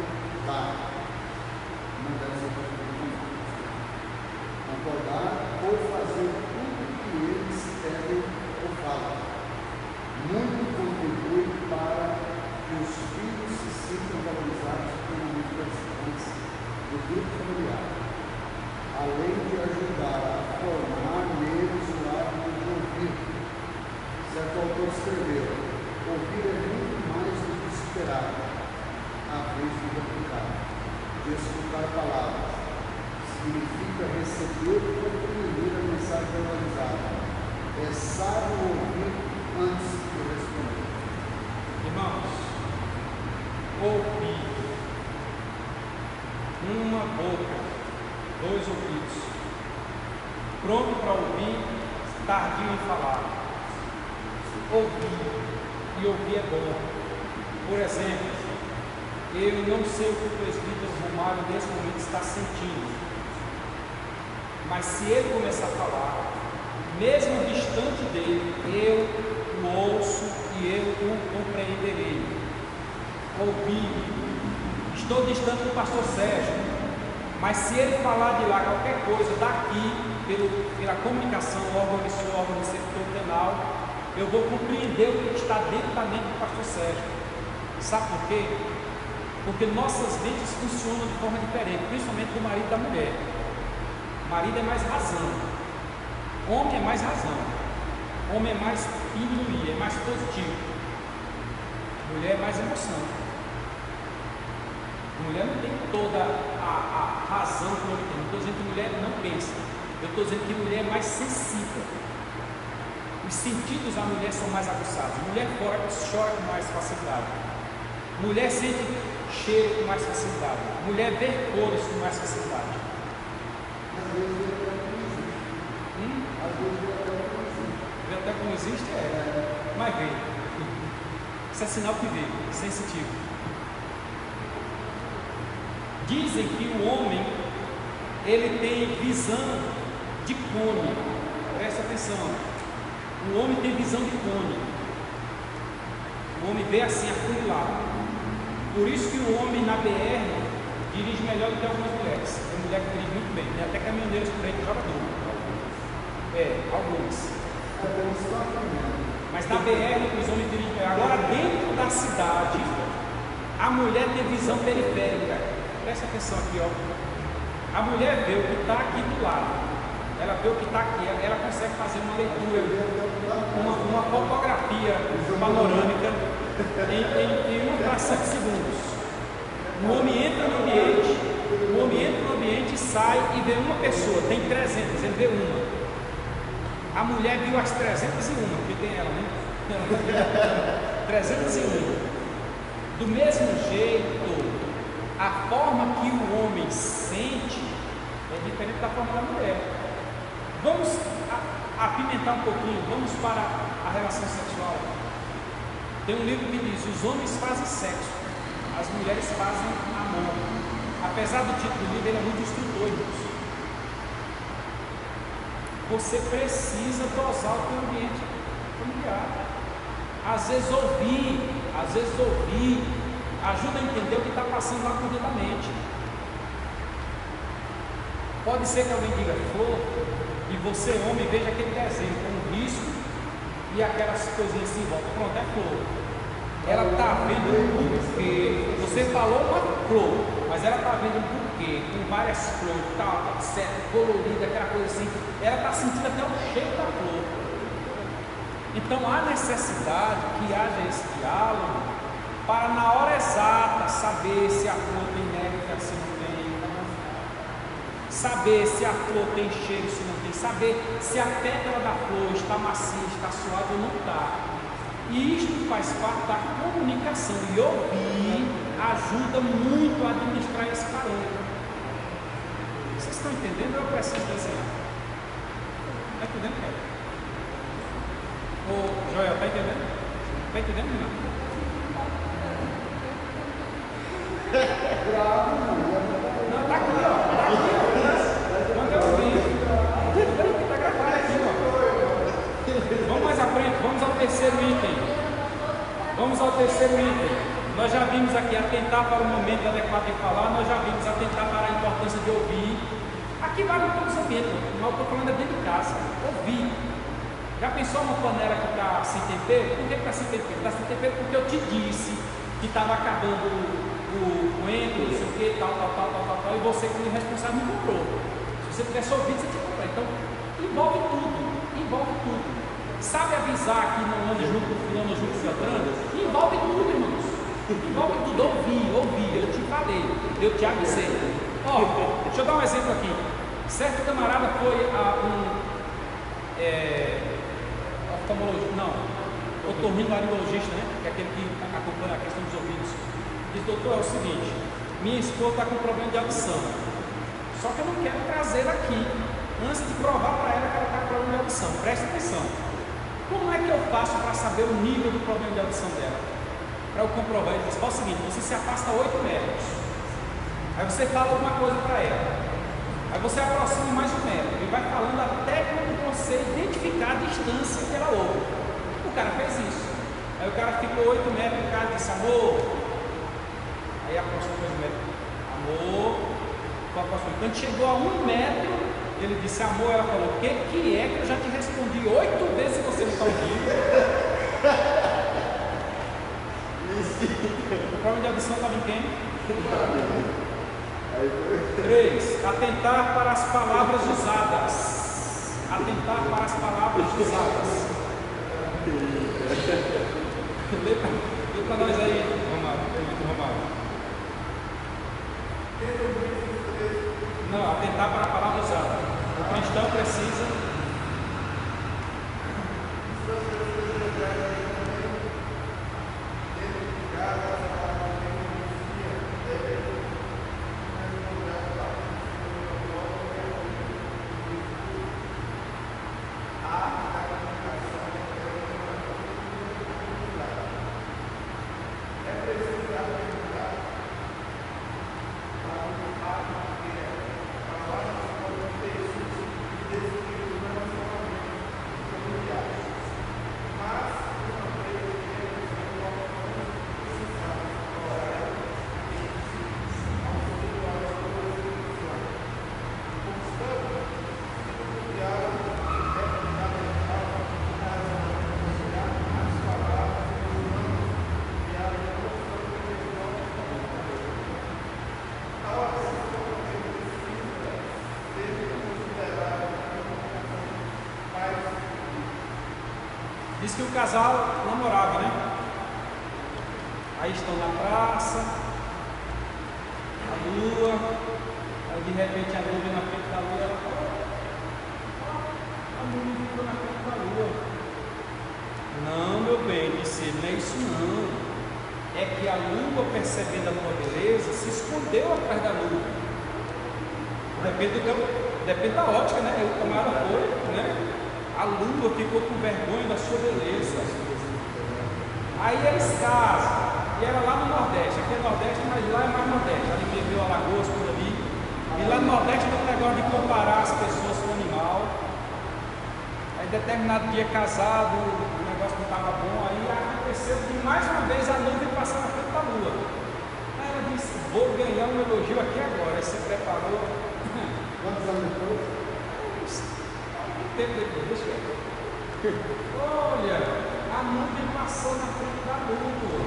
dar, não deve ser confundida com concordar ou fazer tudo que eles pedem ou falam. Muito contribui para que os filhos se sintam valorizados como participantes do grupo familiar. ajudar a formar neles o hábito de ouvir. Certo autor escreveu: ouvir é muito mais do que esperar, a vez de replicar, de escutar palavras. Significa receber e compreender a mensagem analisada. É sábio ouvir antes de responder. Irmãos, ouvir, uma boca, dois ouvidos, pronto para ouvir, tardio em falar. Ouvir, e ouvir é bom. Por exemplo, eu não sei o que o presbítero Romário nesse momento está sentindo, mas se ele começar a falar, mesmo distante dele, eu o ouço e eu o compreenderei. Ouvir. Estou distante do pastor Sérgio, mas se ele falar de lá qualquer coisa daqui, pela comunicação, órgão receptor-canal, eu vou compreender o que está dentro da mente do pastor Sérgio. Sabe por quê? Porque nossas mentes funcionam de forma diferente, principalmente do marido e da mulher. O marido é mais razão, homem é mais razão, homem é mais intuir, é mais positivo, mulher é mais emoção. Mulher não tem toda a razão que o homem tem. Não estou dizendo que mulher não pensa, eu estou dizendo que mulher é mais sensível. Os sentidos da mulher são mais aguçados. Mulher chora com mais facilidade, mulher sente cheiro com mais facilidade, mulher vê cores com mais facilidade. Às vezes vê até que não existe. Às vezes vê até que não existe. Vê até que não existe, mas vê. Isso é sinal que vê, sensitivo. Dizem que o homem, ele tem visão de cone. Presta atenção. O homem tem visão de cone. O homem vê assim, afunilado. Por isso que o homem na BR dirige melhor do que algumas mulheres. Tem mulher que dirige muito bem. Tem até caminhoneiros por aí que joga duro. Algumas. Mas na BR os homens dirigem melhor. Agora dentro da cidade, a mulher tem visão periférica. Presta atenção aqui, ó. A mulher vê o que está aqui do lado, ela vê o que está aqui, ela consegue fazer uma leitura, uma fotografia panorâmica em uma fração de segundos. O homem entra no ambiente, sai e vê uma pessoa, tem 300, ele vê uma. A mulher viu as 301, porque tem ela, né? 301. Do mesmo jeito, a forma que o homem sente é diferente da forma da mulher. Vamos apimentar um pouquinho, vamos para a relação sexual. Tem um livro que diz: os homens fazem sexo, as mulheres fazem amor. Apesar do título do livro, ele é muito instrutor, irmãos. Você precisa dosar o seu ambiente familiar. Às vezes ouvir ajuda a entender o que está passando lá por dentro da mente. Pode ser que alguém diga flor, e você, homem, veja aquele desenho com um risco e aquelas coisinhas assim em volta. Pronto, é flor. Ela está vendo um buquê. Você falou uma flor, mas ela está vendo um buquê com várias flores, tá certo, colorida, aquela coisa assim. Ela está sentindo até o cheiro da flor. Então há necessidade que haja esse diálogo para na hora exata saber se a flor tem néctar, se não tem, saber se a flor tem cheiro, se não tem, saber se a pétala da flor está macia, está suave ou não está. E isto faz parte da comunicação, e ouvir ajuda muito a administrar esse parâmetro. Vocês estão entendendo? Eu preciso desenhar. Está entendendo, cara? Ô Joel, está entendendo? Está entendendo, não? Não, tá aqui, ó. Tá aqui, ó. Manda eu ouvir. Tá gravado aqui, ó. Vamos mais à frente, vamos ao terceiro item. Nós já vimos aqui atentar para o momento adequado de falar, nós já vimos atentar para a importância de ouvir. Aqui vale em todos os ambientes, mas eu estou falando é dentro de casa. Ouvir. Já pensou uma panela que está sem tempero? Por que está sem tempero? Está sem tempero porque eu te disse que estava acabando o coentro, não sei o que, tal, e você como responsável não comprou. você tivesse ouvido, você tinha comprado. Então, envolve tudo, envolve tudo. Sabe avisar que não anda junto com fulano, junto com Beltrano? Envolve tudo, irmãos. Envolve tudo. Ouvi, eu te falei, eu te avisei. Ó, deixa eu dar um exemplo aqui. Certo camarada foi a otorrinolaringologista, né? Que é aquele que acompanha a questão dos ouvidos. Diz, doutor, é o seguinte, minha esposa está com problema de audição. Só que eu não quero trazer aqui antes de provar para ela que ela está com problema de audição. Presta atenção. Como é que eu faço para saber o nível do problema de audição dela? Para eu comprovar, ele diz, faz o seguinte, você se afasta 8 metros. Aí você fala alguma coisa para ela. Aí você aproxima mais 1 metro. E vai falando até quando você identificar a distância que ela ouve. O cara fez isso. Aí o cara ficou 8 metros, o cara disse, amor. Aí aproximou 2 metros. Amor. Quando chegou a 1 metro, ele disse, amor, ela falou, o que é que eu já te respondi 8 vezes e você não está ouvindo? O problema de audição estava em quem? 3. Atentar para as palavras usadas. Atentar para as palavras usadas. Lê para nós aí, Romário. Não, atentar para a palavra usada. O cristão precisa. Diz que o casal namorava, né? Aí estão na praça, a lua, aí de repente a nuvem na frente da lua, ela fala, a nuvem ficou na frente da lua. Não, meu bem, disse ele, não é isso não. É que a lua, percebendo a tua beleza, se escondeu atrás da lua. Depende da ótica, né? O camarada foi, né? A lua ficou com vergonha da sua beleza. Aí eles casam. E era lá no Nordeste. Aqui é Nordeste, mas lá é mais Nordeste. Ali meio viu Alagoas por ali. E lá no Nordeste tem um negócio de comparar as pessoas com o animal. Aí determinado dia casado, o negócio não estava bom. Aí aconteceu de mais uma vez a nuvem passar na frente da lua. Aí ela disse, vou ganhar um elogio aqui agora. Aí se preparou. Quantos anos depois? Tempo depois, olha, a nuvem passou na frente da lua.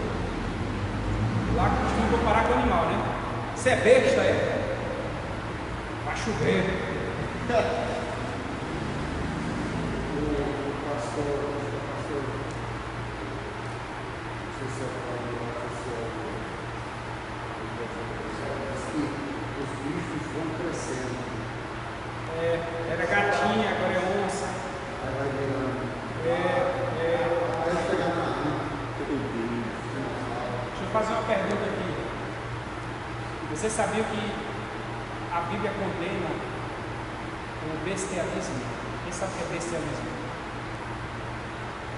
Lá costuma comparar com o animal, né? Você é besta, é? Vai chover. O pastor, não sei se os bichos vão crescendo. Era gatinha, agora é onça. Aí vai virando. Vai chegar na rua. Deixa eu fazer uma pergunta aqui. Você sabia que a Bíblia condena o bestialismo? Quem sabe o que é bestialismo?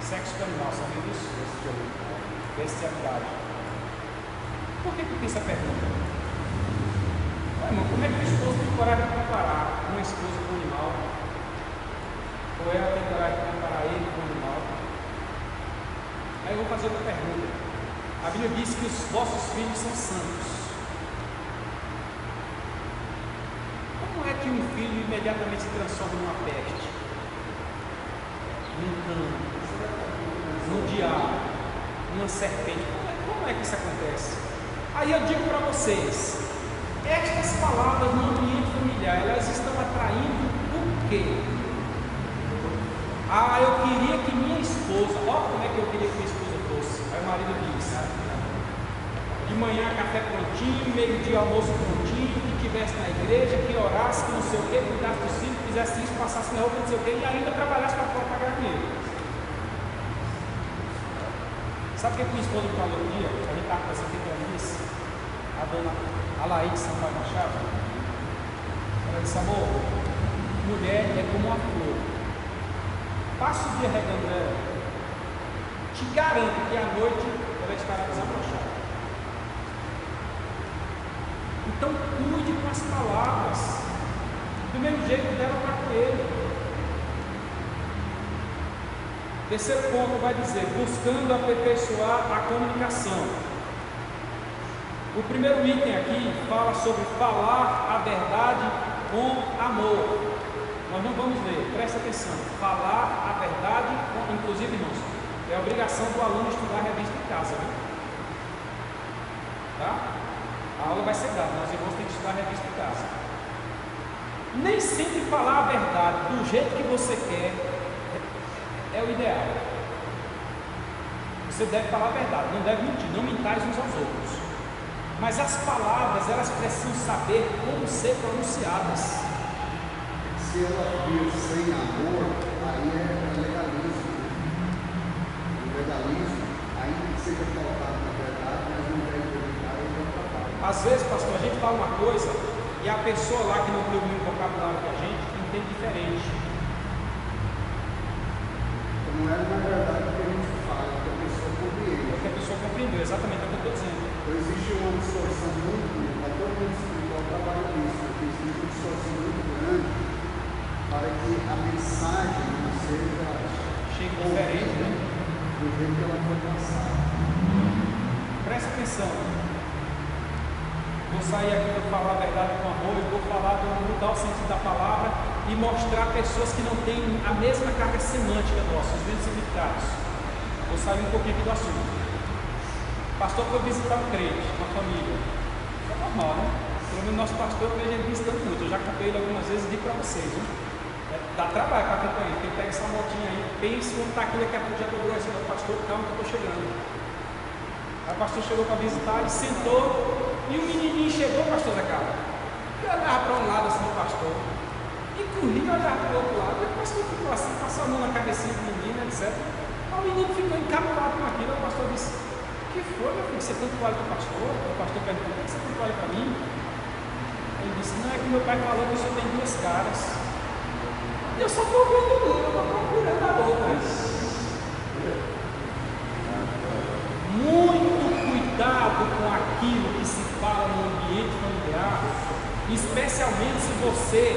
Sexo com animal, sabia disso? Bestialidade. Por que eu fiz essa pergunta? Irmão, como é que o esposo tem coragem de comparar uma esposa com um animal? Ou ela tem coragem de comparar ele com um animal? Aí eu vou fazer outra pergunta. A Bíblia diz que os vossos filhos são santos. Como é que um filho imediatamente se transforma numa peste? Num cão? Num diabo? Numa serpente? Como é que isso acontece? Aí eu digo para vocês, Estas palavras no ambiente familiar, elas estão atraindo o quê? Ah, eu queria que minha esposa, olha como é que eu queria que minha esposa fosse. Aí o marido diz: de manhã café prontinho, meio-dia almoço prontinho, que estivesse na igreja, que orasse, que não sei o quê, cuidasse dos filhos, fizesse isso, passasse na roupa, não sei o quê, e ainda trabalhasse para fora para ganhar dinheiro. Sabe o que minha esposa me falou um dia? A gente estava conversando aqui com a Alice, a dona Alaide Sampaio Machado. Ela disse: amor, mulher é como uma flor. Passa o dia regando ela, te garanto que à noite ela estará desabrochada. Então cuide com as palavras, do mesmo jeito dela para com ele. Terceiro ponto vai dizer: buscando aperfeiçoar a comunicação. O primeiro item aqui fala sobre falar a verdade com amor. Nós não vamos ler, presta atenção. Falar a verdade, inclusive, irmãos, é obrigação do aluno estudar a revista em casa, viu? Tá? A aula vai ser dada, nós irmãos têm que estudar a revista em casa. Nem sempre falar a verdade do jeito que você quer é o ideal. Você deve falar a verdade, não deve mentir, não mintais uns aos outros. Mas as palavras, elas precisam saber como ser pronunciadas. Se ela vir sem amor, aí é legalismo. O legalismo, ainda que seja colocado na verdade, mas não deve evitar o trabalho. Às vezes, pastor, a gente fala uma coisa e a pessoa lá que não tem o mesmo vocabulário que a gente entende diferente. Não é na verdade o que a gente fala, que a pessoa compreende. É que a pessoa compreendeu, exatamente o que eu estou dizendo. Então existe uma distorção muito grande, para todo mundo espiritual trabalha nisso, porque existe uma distorção muito grande para que a mensagem não seja Chega diferente, né? do jeito que ela foi passada. Presta atenção. Vou sair aqui para falar a verdade com amor, eu vou falar, vou mudar o sentido da palavra e mostrar pessoas que não têm a mesma carga semântica nossa, os mesmos significados. Vou sair um pouquinho aqui do assunto. O pastor foi visitar um crente, uma família. É normal, né? Pelo menos nosso pastor eu vejo ele visitando muito. Eu já acompanhei ele algumas vezes e digo para vocês, né? Dá trabalho para acompanhar ele. Quem pega essa motinha aí, pensa onde está aqui, daqui a pouco já dobrou assim, pastor, calma que eu estou chegando. Aí o pastor chegou para visitar, ele sentou e o menininho chegou, pastor Zé Carlos. Eu olhava para um lado assim do pastor e corria e olhava para o outro lado. E o pastor ficou assim, passou a mão na cabecinha do menino, etc. Aí o menino ficou encabulado com aquilo. Aí o pastor disse: o que foi, meu filho? Você tanto vale para o pastor? O pastor perguntou: o que você tanto vale para mim? Ele disse: não, é que meu pai falou que o senhor tem duas caras. Eu só estou vendo uma, eu estou procurando a outra. Muito cuidado com aquilo que se fala no ambiente familiar, especialmente se você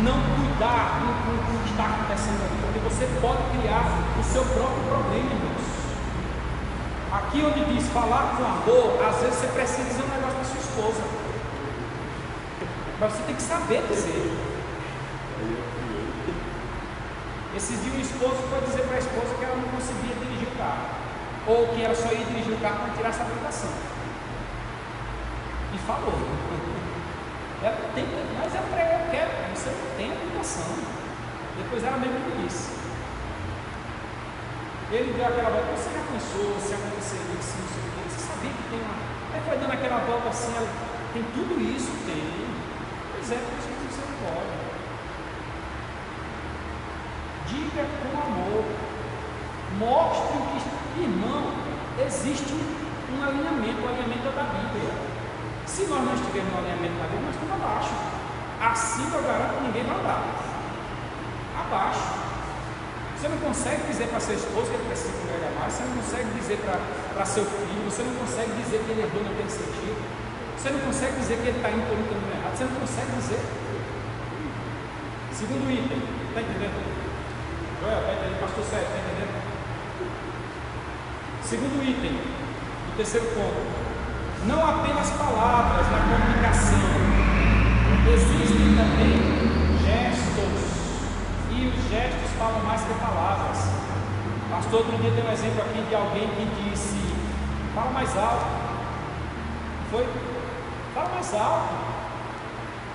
não cuidar com o que está acontecendo ali, porque você pode criar o seu próprio problema, irmãos. Aqui onde diz falar com amor, às vezes você precisa dizer um negócio para sua esposa, mas você tem que saber dizer. Esses dias o esposo foi dizer para a esposa que ela não conseguia dirigir o carro, ou que ela só ia dirigir o carro para tirar essa habilitação. E falou. Ela tem, mas eu quero, você não tem habilitação. Depois ela mesmo me disse. Ele deu aquela volta: você já pensou se acontecer isso, não sei o que, você sabia que tem uma. Aí foi dando aquela volta assim, ela, tem tudo isso? Tem. Pois é, por isso que você não pode. Diga com amor, mostre que, irmão, existe um alinhamento, o alinhamento é da Bíblia. Se nós não estivermos no alinhamento da Bíblia, nós estamos abaixo. Assim eu garanto que ninguém vai andar. Abaixo. Você não consegue dizer para sua esposa que ele precisa congregar mais, você não consegue dizer para seu filho, você não consegue dizer que ele errou naquele sentido, você não consegue dizer que ele está indo por um caminho errado, você não consegue dizer. Segundo item, está entendendo? Joel, está entendendo? Pastor Sérgio, está entendendo? Segundo item, do terceiro ponto: não apenas palavras na comunicação, existem também gestos, e os gestos falam mais que palavras. Pastor, outro dia deu um exemplo aqui de alguém que disse: fala mais alto. Foi? Fala mais alto.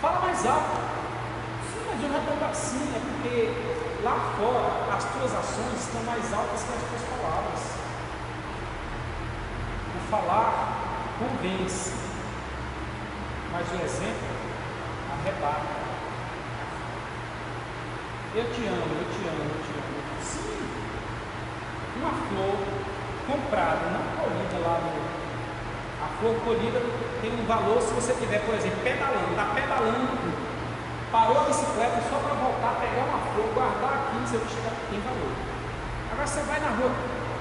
Fala mais alto. Sim, mas eu não estou assim, é porque lá fora as tuas ações estão mais altas que as tuas palavras. O falar convence, mas o exemplo arrebata. Eu te amo, eu te amo, eu te amo. Sim, uma flor comprada, não colhida lá no... A flor colhida tem um valor se você tiver, por exemplo, pedalando, está pedalando, parou a bicicleta só para voltar, pegar uma flor, guardar aqui, você vai chegar, tem valor. Agora você vai na rua,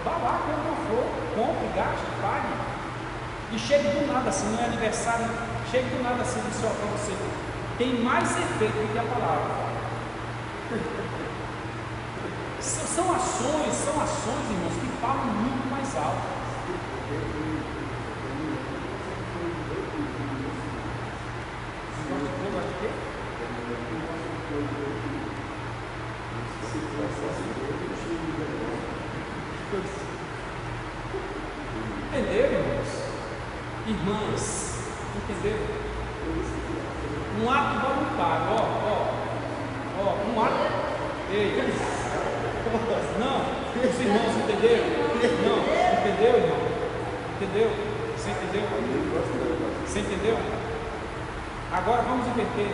vá lá, compra uma flor, compre, gaste, pague, e chegue do nada assim, não é aniversário, chegue do nada assim, do céu para você. Tem mais efeito do que a palavra. São ações, irmãos, que falam muito mais alto. Entenderam, irmãos? Irmãs, entenderam? Um ato voluntário, um ato. Ei, não, os irmãos entenderam? Não, entendeu, irmão? Entendeu? Você entendeu? Você entendeu? Agora vamos inverter.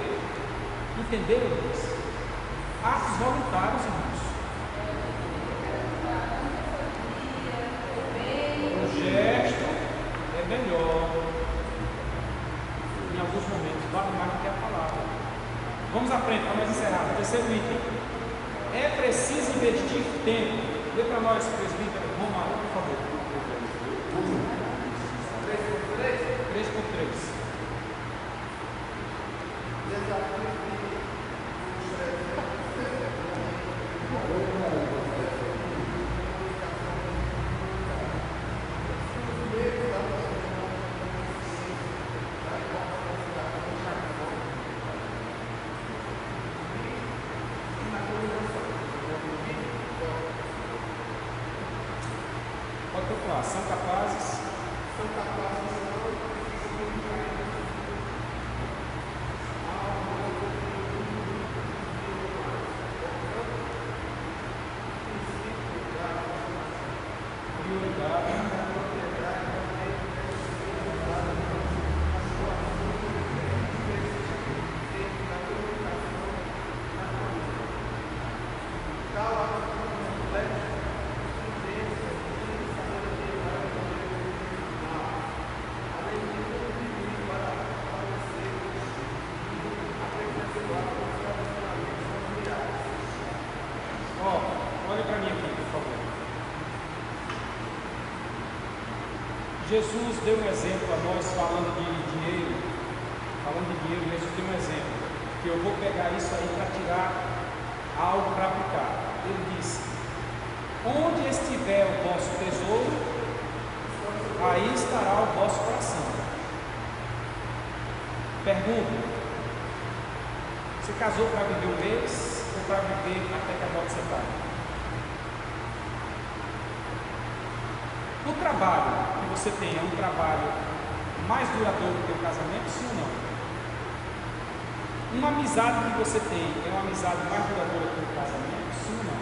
Entenderam, irmãos? Atos voluntários, irmãos. O gesto é melhor. Em alguns momentos, vale mais do que a palavra. Vamos à frente, para nós encerrar. Terceiro item. É preciso investir tempo. Dê para nós, presbítero, Romário, por favor. 3x3. Pode continuar. São capazes. Olha para mim aqui, por favor. Jesus deu um exemplo a nós falando de dinheiro. Jesus deu um exemplo. Que eu vou pegar isso aí para tirar algo para aplicar. Ele disse: onde estiver o vosso tesouro, aí estará o vosso coração. Pergunta: você casou para viver um mês ou para viver até que a morte separe? O trabalho que você tem é um trabalho mais duradouro do que o casamento, sim ou não? Uma amizade que você tem é uma amizade mais duradoura do que o casamento, sim ou não?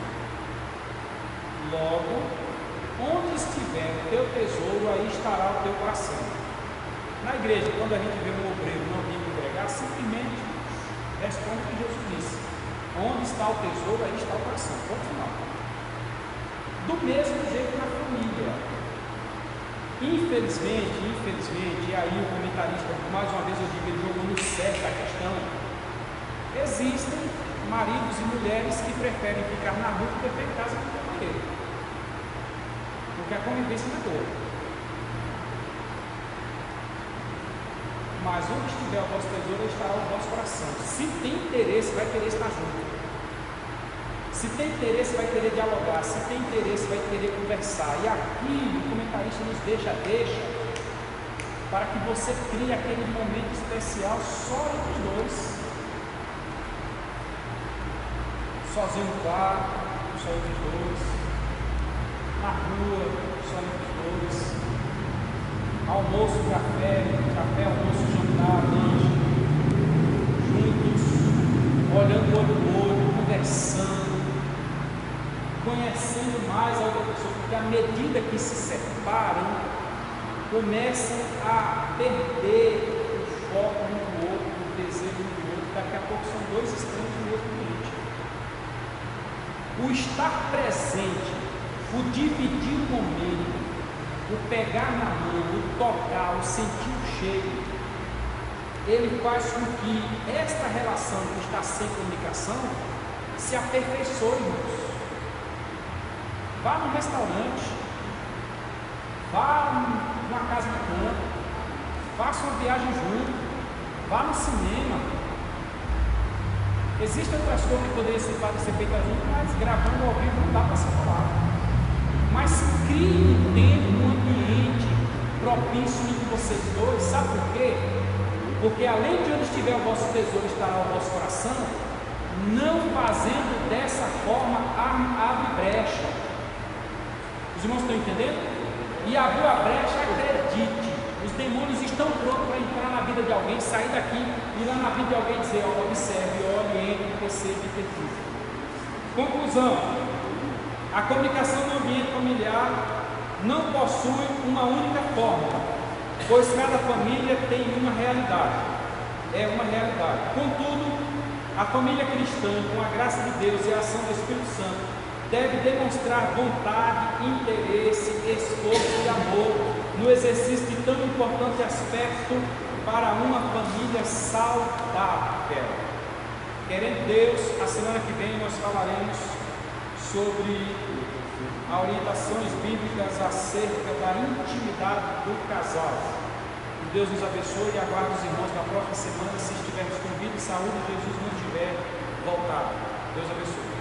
Logo, onde estiver o teu tesouro, aí estará o teu coração. Na igreja, quando a gente vê um obreiro não vir entregar, simplesmente responde o que Jesus disse: onde está o tesouro, aí está o coração. Ponto final. Do mesmo jeito na família. Infelizmente, e aí o comentarista, mais uma vez eu digo, ele jogou no certo a questão. Existem maridos e mulheres que preferem ficar na rua do que ficar em casa com o companheiro, porque a convivência não é boa. Mas onde estiver o vosso tesouro, estará o vosso coração. Se tem interesse, vai querer estar junto. Se tem interesse, vai querer dialogar. Se tem interesse, vai querer conversar. E aqui o comentarista nos deixa para que você crie aquele momento especial só entre os dois. Sozinho no quarto, só entre os dois. Na rua, só entre os dois. Almoço, café, almoço, jantar. olho no olho, conversando, conhecendo mais a outra pessoa, porque à medida que se separam, começam a perder o foco um do outro, o desejo um do outro. Daqui a pouco são dois extremos do mesmo ambiente. O estar presente, o dividir o momento, o pegar na mão, o tocar, o sentir o cheiro, ele faz com que esta relação que está sem comunicação se aperfeiçoe, irmãos. Vá num restaurante, vá numa casa de campo, faça uma viagem junto, vá no cinema. Existem outras coisas que poderiam ser feitas junto, mas gravando ao vivo não dá para se falar. Mas crie um tempo, um ambiente propício entre vocês dois. Sabe por quê? Porque além de onde estiver o vosso tesouro estará o vosso coração. Não fazendo dessa forma abre brecha. Os irmãos estão entendendo? E abriu a brecha, acredite, os demônios estão prontos para entrar na vida de alguém, sair daqui e ir lá na vida de alguém e dizer: ó, observe, olhe, entre, perceba e perfeito. Conclusão: a comunicação no ambiente familiar não possui uma única fórmula, pois cada família tem uma realidade. É uma realidade. Contudo, a família cristã, com a graça de Deus e a ação do Espírito Santo, deve demonstrar vontade, interesse, esforço e amor no exercício de tão importante aspecto para uma família saudável. Querendo Deus, a semana que vem nós falaremos sobre orientações bíblicas acerca da intimidade do casal. Que Deus nos abençoe e aguarde os irmãos na próxima semana, se estivermos com vida e saúde, Jesus não tiver voltado. Deus abençoe.